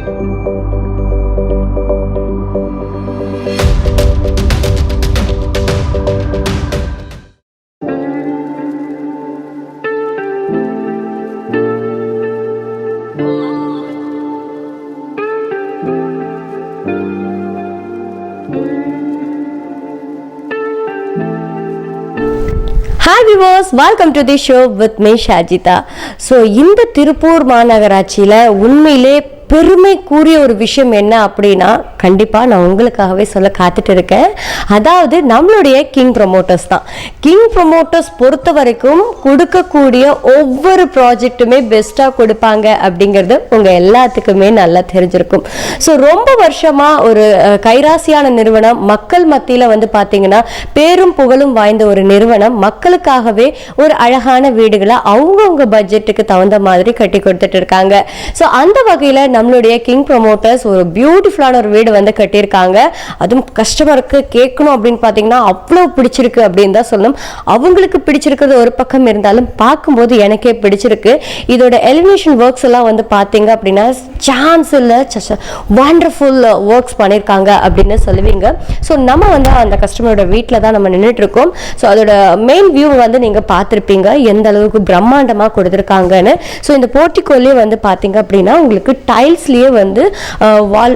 Hi viewers, welcome to the show with me Shajita. So இந்த திருப்பூர் மாநகராட்சியில் உண்மையிலே பெருமை கூறிய ஒரு விஷயம் என்ன அப்படின்னா, கண்டிப்பாக நான் உங்களுக்காகவே சொல்ல காத்துட்டு இருக்கேன். அதாவது நம்மளுடைய கிங் ப்ரொமோட்டர்ஸ் தான். கிங் ப்ரொமோட்டர்ஸ் பொறுத்த வரைக்கும் கொடுக்கக்கூடிய ஒவ்வொரு ப்ராஜெக்ட்டுமே பெஸ்ட்டாக கொடுப்பாங்க அப்படிங்கிறது உங்கள் எல்லாத்துக்குமே நல்லா தெரிஞ்சிருக்கும். ஸோ ரொம்ப வருஷமாக ஒரு கைராசியான நிறுவனம், மக்கள் மத்தியில் வந்து பார்த்தீங்கன்னா பேரும் புகழும் வாய்ந்த ஒரு நிறுவனம், மக்களுக்காகவே ஒரு அழகான வீடுகளை அவங்கவுங்க பட்ஜெட்டுக்கு தகுந்த மாதிரி கட்டி கொடுத்துட்டு இருக்காங்க. ஸோ அந்த வகையில் நம்மளுடைய கிங் ப்ரொமோட்டர்ஸ் ஒரு பியூட்டிஃபுல்லான ஒரு வீடு வந்து கட்டியிருக்காங்க. அதுவும் கஸ்டமருக்கு கேட்கணும் அப்படின்னு பார்த்தீங்கன்னா அவ்வளோ பிடிச்சிருக்கு அப்படின்னு தான் சொல்லணும். அவங்களுக்கு பிடிச்சிருக்கிறது ஒரு பக்கம் இருந்தாலும் பார்க்கும்போது எனக்கே பிடிச்சிருக்கு. இதோட எலிவேஷன் ஒர்க்ஸ் எல்லாம் வந்து பார்த்தீங்க அப்படின்னா சான்ஸ் இல்லை, வண்டர்ஃபுல் ஒர்க்ஸ் பண்ணியிருக்காங்க அப்படின்னு சொல்லுவீங்க. ஸோ நம்ம வந்து அந்த கஸ்டமரோட வீட்டில் தான் நம்ம நின்றுட்டு இருக்கோம். ஸோ அதோட மெயின் வியூ வந்து நீங்கள் பார்த்துருப்பீங்க எந்த அளவுக்கு பிரம்மாண்டமாக கொடுத்துருக்காங்கன்னு. ஸோ இந்த போர்ட்டிகோலே வந்து பார்த்தீங்க அப்படின்னா உங்களுக்கு டைல்ஸ்லேயே வந்து வால்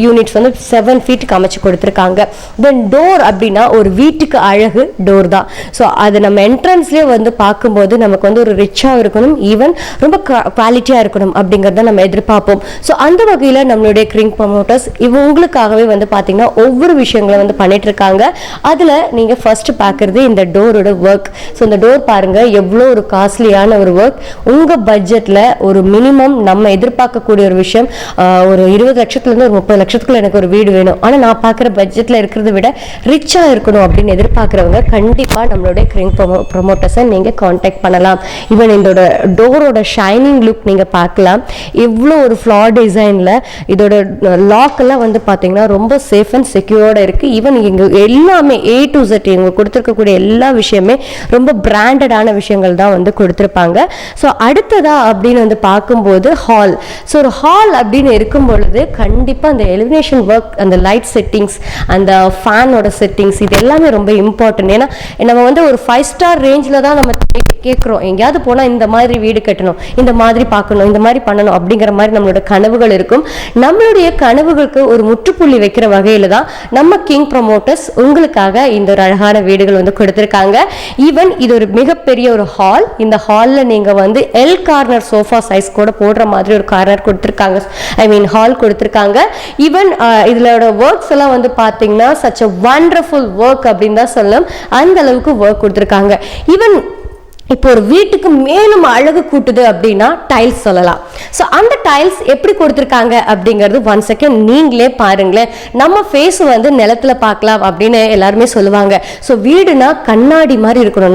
யூனிட்ஸ் வந்து 7 ஃபீட்டுக்கு அமைச்சு கொடுத்துருக்காங்க. தென் டோர் அப்படின்னா ஒரு வீட்டுக்கு அழகு டோர் தான். ஸோ அது நம்ம என்ட்ரன்ஸ்லேயே வந்து பார்க்கும்போது நமக்கு வந்து ஒரு ரிச்சாக இருக்கணும், ஈவன் ரொம்ப குவாலிட்டியாக இருக்கணும் அப்படிங்கிறத நம்ம எதிர்பார்ப்போம். ஸோ அந்த வகையில் நம்மளுடைய கிங் ப்ரொமோட்டர்ஸ் இவங்களுக்காகவே வந்து பார்த்தீங்கன்னா ஒவ்வொரு விஷயங்களை வந்து பண்ணிட்டு இருக்காங்க. அதில் நீங்கள் ஃபர்ஸ்ட் பார்க்குறது இந்த டோரோட ஒர்க். ஸோ இந்த டோர் பாருங்கள் எவ்வளோ ஒரு காஸ்ட்லியான ஒரு ஒர்க். உங்கள் பட்ஜெட்டில் ஒரு மினிமம் நம்ம எதிர்பார்க்கக்கூடிய ஒரு விஷயம், ஒரு 20 லட்சத்துலேருந்து ஒரு 30 லட்சத்துக்குள்ள எனக்கு ஒரு வீடு வேணும், ஆனால் நான் பார்க்குற பட்ஜெட்டில் இருக்கிறத விட ரிச்சாக இருக்கணும் அப்படின்னு எதிர்பார்க்குறவங்க கண்டிப்பாக நம்மளுடைய கிங் ப்ரொமோட்டர்ஸை நீங்கள் காண்டாக்ட் பண்ணலாம். ஈவன் இதோட டோரோட ஷைனிங் லுக் நீங்கள் பார்க்கலாம். எவ்வளோ ஒரு ஃப்ளார் டிசைனில் இதோட லாக் எல்லாம் வந்து பார்த்தீங்கன்னா ரொம்ப சேஃப் அண்ட் செக்யூர்டாக இருக்குது. ஈவன் இங்கே எல்லாமே A to Z இவங்க கொடுத்துருக்கக்கூடிய எல்லா விஷயமே ரொம்ப பிராண்டடான விஷயங்கள் தான் வந்து கொடுத்துருப்பாங்க. ஸோ அடுத்ததா அப்படின்னு வந்து பார்க்கும்போது ஹால். ஸோ ஒரு ஹால் அப்படின்னு இருக்கும் பொழுது கண்டிப்பாக அந்த எலிமினேஷன் ஒர்க், அந்த லைட் செட்டிங்ஸ், அந்த ஃபேனோட செட்டிங்ஸ், இது எல்லாமே ரொம்ப இம்பார்ட்டன்ட். ஏன்னா நம்ம வந்து ஒரு 5 ஸ்டார் ரேஞ்சில் தான் நம்ம கேட்குறோம். எங்கேயாவது போனால் இந்த மாதிரி வீடு கட்டணும், இந்த மாதிரி பார்க்கணும், இந்த மாதிரி பண்ணணும் அப்படிங்கிற மாதிரி நம்மளோட கனவுகள் இருக்கும். நம்மளுடைய கனவுகளுக்கு ஒரு முற்றுப்புள்ளி வைக்கிற வகையில் தான் நம்ம கிங் ப்ரொமோட்டர்ஸ் உங்களுக்காக இந்த ஒரு அழகான வீடுகள் வந்து கொடுத்துருக்காங்க. ஈவன் இது ஒரு மிகப்பெரிய ஒரு ஹால். இந்த ஹாலில் நீங்கள் வந்து எல் கார்னர் சோஃபா சைஸ் கூட போடுற மாதிரி ஒரு கார்னர் கொடுத்துருக்காங்க, ஹால் கொடுத்துருக்காங்க. ஈவன் இதோட ஒர்க்ஸ் எல்லாம் வந்து பார்த்தீங்கன்னா சச் அ வண்டர்ஃபுல் ஒர்க் அப்படின்னு தான் சொல்லணும். அந்த அளவுக்கு ஒர்க் கொடுத்துருக்காங்க. ஈவன் இப்போ ஒரு வீட்டுக்கு மேலும் அழகு கூட்டுது அப்படின்னா டைல்ஸ் சொல்லலாம். ஸோ அந்த டைல்ஸ் எப்படி கொடுத்துருக்காங்க அப்படிங்கிறது ஒன் செகண்ட் நீங்களே பாருங்களேன். நம்ம ஃபேஸ் வந்து நிலத்துல பார்க்கலாம் அப்படின்னு எல்லாருமே சொல்லுவாங்க. ஸோ வீடுனா கண்ணாடி மாதிரி இருக்கணும்,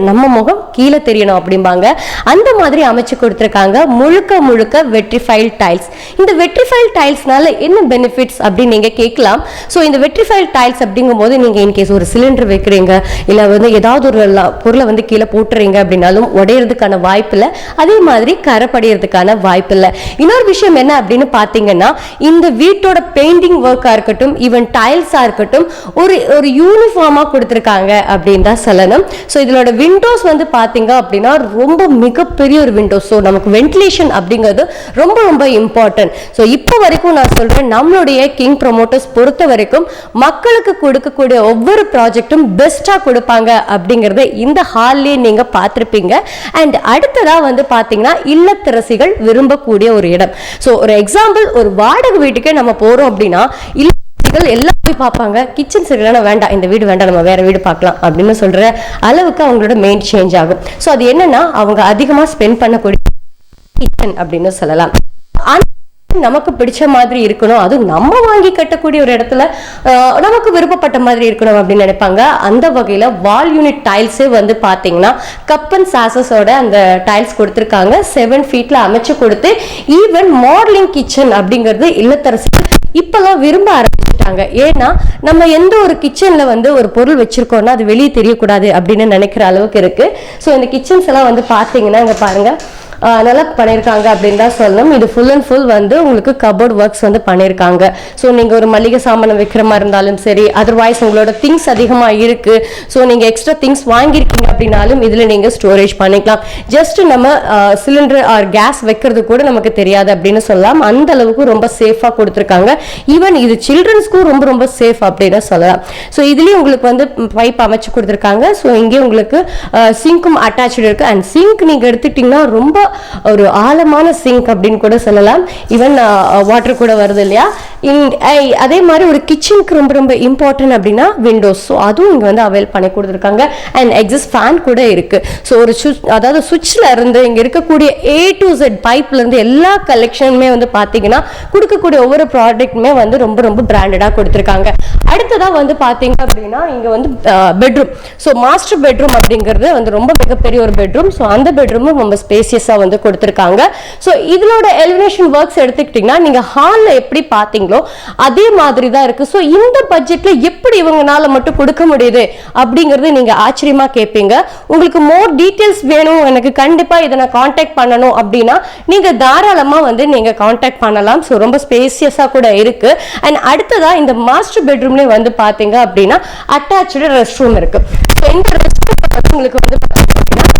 நம்ம முகம் கீழே தெரியணும் அப்படிம்பாங்க. அந்த மாதிரி அமைச்சு கொடுத்துருக்காங்க. முழுக்க முழுக்க வெட்ரிஃபைல் டைல்ஸ். இந்த வெட்ரிஃபைல் டைல்ஸ்னால என்ன பெனிஃபிட்ஸ் அப்படின்னு நீங்க கேட்கலாம். ஸோ இந்த வெட்ரிஃபைல் டைல்ஸ் அப்படிங்கும்போது நீங்க இன்கேஸ் ஒரு சிலிண்டர் வைக்கிறீங்க, இல்லை வந்து ஏதாவது ஒரு பொருளை வந்து கீழே போட்டுறீங்க அப்படின்னாலும் உடையறதுக்கான வாய்ப்பு இல்லை, அதே மாதிரி கரைப்படைகிறதுக்கான வாய்ப்பு இல்லை. இன்னொரு விஷயம் என்ன அப்படின்னு பார்த்தீங்கன்னா, இந்த வீட்டோட பெயிண்டிங் ஒர்க்காக இருக்கட்டும், ஈவன் டைல்ஸாக இருக்கட்டும், ஒரு யூனிஃபார்மாக கொடுத்துருக்காங்க அப்படின்னு தான் சொல்லணும். ஸோ இதோட விண்டோஸ் வந்து பார்த்தீங்க அப்படின்னா ரொம்ப மிகப்பெரிய ஒரு விண்டோஸ். ஸோ நமக்கு வென்டிலேஷன் அப்படிங்கிறது ரொம்ப ரொம்ப இம்பார்ட்டன்ட். ஸோ இப்போ வரைக்கும் நான் சொல்கிறேன், நம்மளுடைய கிங் ப்ரொமோட்டர்ஸ் பொறுத்த வரைக்கும் மக்களுக்கு கொடுக்கக்கூடிய ஒவ்வொரு ப்ராஜெக்டும் பெஸ்ட்டாக கொடுப்பாங்க அப்படிங்கிறத இந்த ஹால்லேயே நீங்கள் பார்த்துருப்பீங்க. அண்ட் அடுத்ததா வந்து பார்த்தீங்கன்னா இல்லத்தரசிகள் விரும்பக்கூடிய ஒரு இடம். ஸோ ஒரு எக்ஸாம்பிள், ஒரு வாடகை வீட்டுக்கே நம்ம போகிறோம் அப்படின்னா எல்லாம் போய் பார்ப்பாங்க, கிச்சன் சரியில்லைன்னா வேண்டாம், இந்த வீடு வேண்டாம், நம்ம வேற வீடு பார்க்கலாம் அப்படின்னு சொல்ற அளவுக்கு அவங்களோட மெயின் சேஞ்ச் ஆகும். ஸோ அது என்னன்னா அவங்க அதிகமாக ஸ்பெண்ட் பண்ணக்கூடிய கிச்சன் அப்படின்னு சொல்லலாம். நமக்கு பிடிச்ச மாதிரி இருக்கணும், அதுவும் நம்ம வாங்கி கட்டக்கூடிய ஒரு இடத்துல நமக்கு விருப்பப்பட்ட மாதிரி இருக்கணும் அப்படின்னு நினைப்பாங்க. அந்த வகையில் வால் யூனிட் டைல்ஸே வந்து பார்த்தீங்கன்னா கப் அண்ட் சாசஸோட அந்த டைல்ஸ் கொடுத்துருக்காங்க. 7 ஃபீட்ல அமைச்சு கொடுத்து ஈவன் மாடலிங் கிச்சன் அப்படிங்கிறது இல்லத்தரசி இப்பெல்லாம் விரும்ப ஆரம்பிச்சிட்டாங்க. ஏன்னா நம்ம எந்த ஒரு கிச்சன்ல வந்து ஒரு பொருள் வச்சிருக்கோம்னா அது வெளியே தெரியக்கூடாது அப்படின்னு நினைக்கிற அளவுக்கு இருக்கு. ஸோ இந்த கிச்சன்ஸ் எல்லாம் வந்து பார்த்தீங்கன்னா இங்கே பாருங்க, நல்லா பண்ணியிருக்காங்க அப்படின்னு தான் சொல்லணும். இது ஃபுல் அண்ட் ஃபுல் வந்து உங்களுக்கு கபோர்ட் ஒர்க்ஸ் வந்து பண்ணியிருக்காங்க. ஸோ நீங்கள் ஒரு மளிகை சாமான் வைக்கிற மாதிரி இருந்தாலும் சரி, அதர்வைஸ் உங்களோட திங்ஸ் அதிகமாக இருக்கு, ஸோ நீங்கள் எக்ஸ்ட்ரா திங்ஸ் வாங்கியிருக்கீங்க அப்படின்னாலும் இதில் நீங்கள் ஸ்டோரேஜ் பண்ணிக்கலாம். ஜஸ்ட் நம்ம சிலிண்டர் ஆர் கேஸ் வைக்கிறது கூட நமக்கு தெரியாது அப்படின்னு சொல்லலாம். அந்த அளவுக்கு ரொம்ப சேஃபாக கொடுத்துருக்காங்க. ஈவன் இது சில்ட்ரன்ஸ்க்கும் ரொம்ப ரொம்ப சேஃப் அப்படின்னு சொல்லலாம். ஸோ இதுலேயும் உங்களுக்கு வந்து பைப் அமைச்சு கொடுத்துருக்காங்க. ஸோ இங்கே உங்களுக்கு சிங்க்கும் அட்டாச்சு இருக்கு. அண்ட் சிங்க் நீங்கள் எடுத்துக்கிட்டிங்கன்னா ரொம்ப ஒரு ஆழமான சிங்க் அப்படின்னு கூட சொல்லலாம். ஈவன் வாட்டர் கூட வருது இல்லையா. அதே மாதிரி ஒரு கிச்சனுக்கு ரொம்ப ரொம்ப இம்பார்ட்டன்ட் அப்படின்னா விண்டோஸ். ஸோ அதுவும் இங்கே வந்து அவைல் பண்ணி கொடுத்துருக்காங்க. அண்ட் எக்ஸாஸ்ட் ஃபேன் கூட இருக்கு. ஸோ ஒரு அதாவது சுவிட்சில் இருந்து இங்கே இருக்கக்கூடிய A to Z பைப்ல இருந்து எல்லா கலெக்ஷனுமே வந்து பார்த்தீங்கன்னா கொடுக்கக்கூடிய ஒவ்வொரு ப்ராடக்ட்டுமே வந்து ரொம்ப ரொம்ப பிராண்டடாக கொடுத்துருக்காங்க. அடுத்ததாக வந்து பார்த்தீங்க அப்படின்னா இங்கே வந்து பெட்ரூம். ஸோ மாஸ்டர் பெட்ரூம் அப்படிங்கிறது வந்து ரொம்ப மிகப்பெரிய ஒரு பெட்ரூம். ஸோ அந்த பெட்ரூமும் ரொம்ப ஸ்பேசியஸாக வந்து கொடுத்துருக்காங்க. ஸோ இதனோட எலிவேஷன் ஒர்க்ஸ் எடுத்துக்கிட்டிங்கன்னா நீங்கள் ஹாலில் எப்படி பார்த்தீங்களோ அதே மாதிரி தான் இருக்குது. ஸோ இந்த பட்ஜெட்டில் எப்படி இவங்கனால மட்டும் கொடுக்க முடியுது அப்படிங்கிறது நீங்கள் ஆச்சரியமாக கேட்பீங்க. உங்களுக்கு மோர் டீட்டெயில்ஸ் வேணும், எனக்கு கண்டிப்பாக இதை நான் காண்டாக்ட் பண்ணணும் அப்படின்னா நீங்கள் தாராளமாக வந்து நீங்கள் காண்டாக்ட் பண்ணலாம். ஸோ ரொம்ப ஸ்பேசியஸாக கூட இருக்குது. அண்ட் அடுத்ததாக இந்த மாஸ்டர் பெட்ரூம்லேயே வந்து பார்த்தீங்க அப்படின்னா அட்டாச்சு ரெஸ்ட் ரூம் இருக்குது. ஸோ இந்த ரெஸ்ட் ரூம் உங்களுக்கு வந்து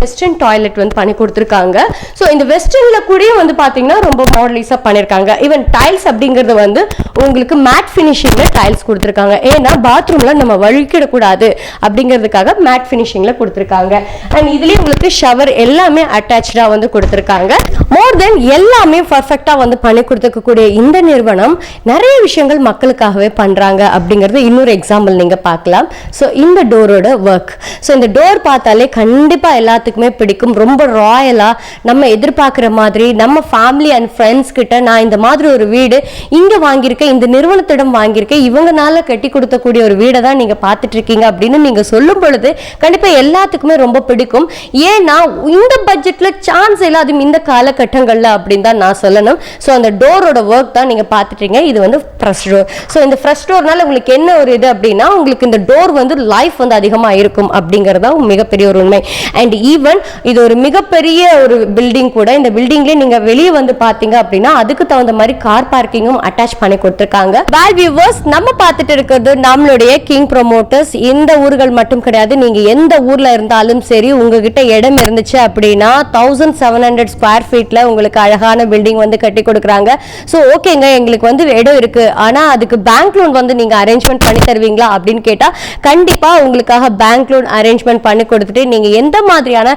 வெஸ்டர்ன் டாய்லெட் வந்து பண்ணி கொடுத்துருக்காங்க. ஸோ இந்த வெஸ்டர்ன்ல கூட வந்து பார்த்தீங்கன்னா ரொம்ப மாடலைஸாக பண்ணியிருக்காங்க. ஈவன் டைல்ஸ் அப்படிங்கிறது வந்து உங்களுக்கு மேட் ஃபினிஷிங்ல டைல்ஸ் கொடுத்துருக்காங்க. ஏன்னா பாத்ரூம்ல நம்ம வழுக்கிடக்கூடாது அப்படிங்கிறதுக்காக மேட் ஃபினிஷிங்ல கொடுத்துருக்காங்க. அண்ட் இதுலேயே உங்களுக்கு ஷவர் எல்லாமே அட்டாச்சாக வந்து கொடுத்துருக்காங்க. மோர் தென் எல்லாமே பர்ஃபெக்டாக வந்து பண்ணி கொடுத்துருக்கக்கூடிய இந்த நிறுவனம் நிறைய விஷயங்கள் மக்களுக்காகவே பண்ணுறாங்க அப்படிங்கிறது இன்னொரு எக்ஸாம்பிள் நீங்கள் பார்க்கலாம். ஸோ இந்த டோரோட ஒர்க், ஸோ இந்த டோர் பார்த்தாலே கண்டிப்பாக எல்லாத்துக்குமே பிடிக்கும். ரொம்ப ராயலாக நம்ம எதிர்பார்க்குற மாதிரி நம்ம ஃபேமிலி அண்ட் ஃப்ரெண்ட்ஸ் கிட்ட நான் இந்த மாதிரி ஒரு வீடு இங்கே வாங்கியிருக்கேன், இந்த நிறுவனத்திடம் வாங்கியிருக்கேன், இவங்கனால கட்டி கொடுத்தக்கூடிய ஒரு வீடை தான் நீங்கள் பார்த்துட்டு இருக்கீங்க அப்படின்னு நீங்கள் சொல்லும் பொழுது கண்டிப்பாக எல்லாத்துக்குமே ரொம்ப பிடிக்கும். ஏன்னா இந்த பட்ஜெட்டில் சான்ஸ் இல்லை, அதுவும் இந்த காலகட்டங்களில் அப்படின்னு தான் நான் சொல்லணும். ஸோ அந்த டோரோட ஒர்க் தான் நீங்கள் பார்த்துட்டீங்க. இது வந்து ஃப்ரெஷ் டோர். ஸோ இந்த ஃப்ரெஷ் டோர்னால உங்களுக்கு என்ன ஒரு இது அப்படின்னா உங்களுக்கு இந்த டோர் வந்து லைஃப் வந்து அதிகமாக இருக்கும் அப்படிங்கிறதா மிகப்பெரிய ஒரு உண்மை. அண்ட் ஈவன் இது ஒரு மிகப்பெரிய ஒரு பில்டிங் கூட. இந்த பில்டிங்லேயே நீங்கள் வெளியே வந்து பார்த்தீங்க அப்படின்னா அதுக்கு தகுந்த மாதிரி கார் பார்க்கிங்கும் அட்டாச் பண்ணி கொடுத்துருக்காங்க. வேல் வியூவர்ஸ், நம்ம பார்த்துட்டு இருக்கிறது நம்மளுடைய கிங் ப்ரொமோட்டர்ஸ். இந்த ஊர்கள் மட்டும் கிடையாது, நீங்க எந்த ஊர்ல இருந்தாலும் சரி உங்ககிட்ட இடம் இருந்துச்சு அப்படின்னா 1700 ஸ்கொயர் ஃபீட்ல உங்களுக்கு அழகான பில்டிங் வந்து கட்டி கொடுக்குறாங்க. ஸோ ஓகேங்க, எங்களுக்கு வந்து இடம் இருக்கு, ஆனா அதுக்கு பேங்க் லோன் வந்து நீங்க அரேஞ்ச்மெண்ட் பண்ணி தருவீங்களா அப்படின்னு கேட்டா கண்டிப்பா உங்களுக்காக பேங்க் லோன் அரேஞ்ச்மெண்ட் பண்ணி கொடுத்துட்டு நீங்க எந்த மாதிரியான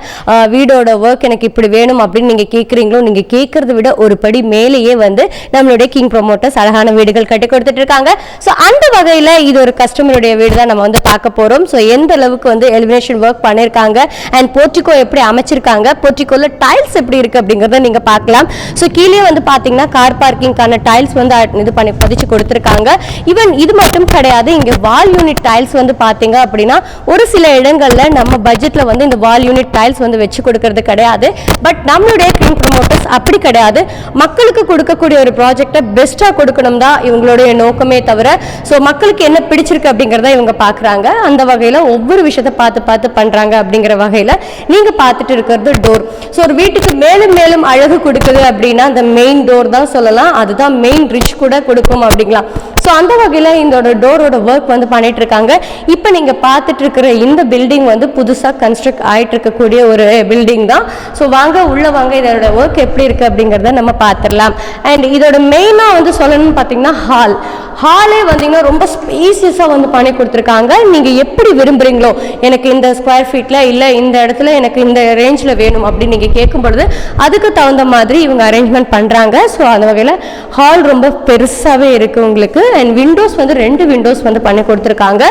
வீடோட ஒர்க் எனக்கு இப்படி வேணும் அப்படின்னு நீங்க கேட்குறீங்களோ நீங்க கேட்கறத விட ஒரு படி மேலேயே வந்து நம்மளுடைய கிங் ப்ரொமோட்டர்ஸ் அழகான வீடுகள் கட்டி கொடுத்துட்டு இருக்காங்க. ஸோ அந்த வகையில் இது ஒரு கஸ்டமருடைய வீடு தான் நம்ம வந்து பார்க்க போறோம். ஸோ எந்த அளவுக்கு வந்து எலிவேஷன் ஒர்க் பண்ணியிருக்காங்க அண்ட் போர்ட்டிகோ எப்படி அமைச்சிருக்காங்க, போர்ட்டிகோல டைல்ஸ் எப்படி இருக்கு அப்படிங்கறத நீங்க பார்க்கலாம். ஸோ கீழே வந்து பாத்தீங்கன்னா கார் பார்க்கிங்கான டைல்ஸ் வந்து இது பண்ணி பதிச்சு கொடுத்துருக்காங்க. ஈவன் இது மட்டும் கிடையாது, இங்க வால் யூனிட் டைல்ஸ் வந்து பாத்தீங்க அப்படின்னா ஒரு சில இடங்கள்ல நம்ம பட்ஜெட்ல வந்து இந்த வால் யூனிட் டைல்ஸ் வந்து வச்சு கொடுக்கறது கிடையாது. பட் நம்மளுடைய கிங் ப்ரொமோட்டர்ஸ் அப்படி கிடையாது, மக்களுக்கு கொடுக்கக்கூடிய ஒரு ப்ராஜெக்டை பெஸ்டா கொடுக்கணும் தான் இவங்களுடைய நோக்கமே தவிர ஸோ மக்களுக்கு என்ன பிடிச்சிருக்கு அப்படிங்கிறத இவங்க பார்க்குறாங்க. அந்த வகையில் ஒவ்வொரு விஷயத்தை பார்த்து பார்த்து பண்ணுறாங்க. அப்படிங்கிற வகையில் நீங்கள் பார்த்துட்டு இருக்கிறது டோர். ஸோ ஒரு வீட்டுக்கு மேலும் மேலும் அழகு கொடுக்குது அப்படின்னா அந்த மெயின் டோர் தான் சொல்லலாம். அதுதான் மெயின் ரிச் கூட கொடுக்கும் அப்படிங்களாம். ஸோ அந்த வகையில் இந்த டோரோட ஒர்க் வந்து பண்ணிட்டு இருக்காங்க. இப்போ நீங்கள் பார்த்துட்டு இருக்கிற இந்த பில்டிங் வந்து புதுசாக கன்ஸ்ட்ரக்ட் ஆகிட்டு இருக்கக்கூடிய ஒரு பில்டிங் தான். ஸோ வாங்க உள்ள வாங்க, இதோட ஒர்க் எப்படி இருக்கு அப்படிங்கிறத நம்ம பார்த்துடலாம். அண்ட் இதோட மெயினாக வந்து சொல்லணும்னு பார்த்தீங்கன்னா ஹாலே வந்தீங்கன்னா ரொம்ப ஸ்பேசியஸாக வந்து பண்ணி கொடுத்துருக்காங்க. நீங்கள் எப்படி விரும்புகிறீங்களோ, எனக்கு இந்த ஸ்கொயர் ஃபீட்டில் இல்லை இந்த இடத்துல எனக்கு இந்த ரேஞ்சில் வேணும் அப்படின்னு நீங்கள் கேட்கும் பொழுது அதுக்கு தகுந்த மாதிரி இவங்க அரேஞ்ச்மெண்ட் பண்ணுறாங்க. ஸோ அந்த வகையில் ஹால் ரொம்ப பெருசாகவே இருக்குது உங்களுக்கு. அண்ட் விண்டோஸ் வந்து 2 விண்டோஸ் வந்து பண்ணி கொடுத்துருக்காங்க.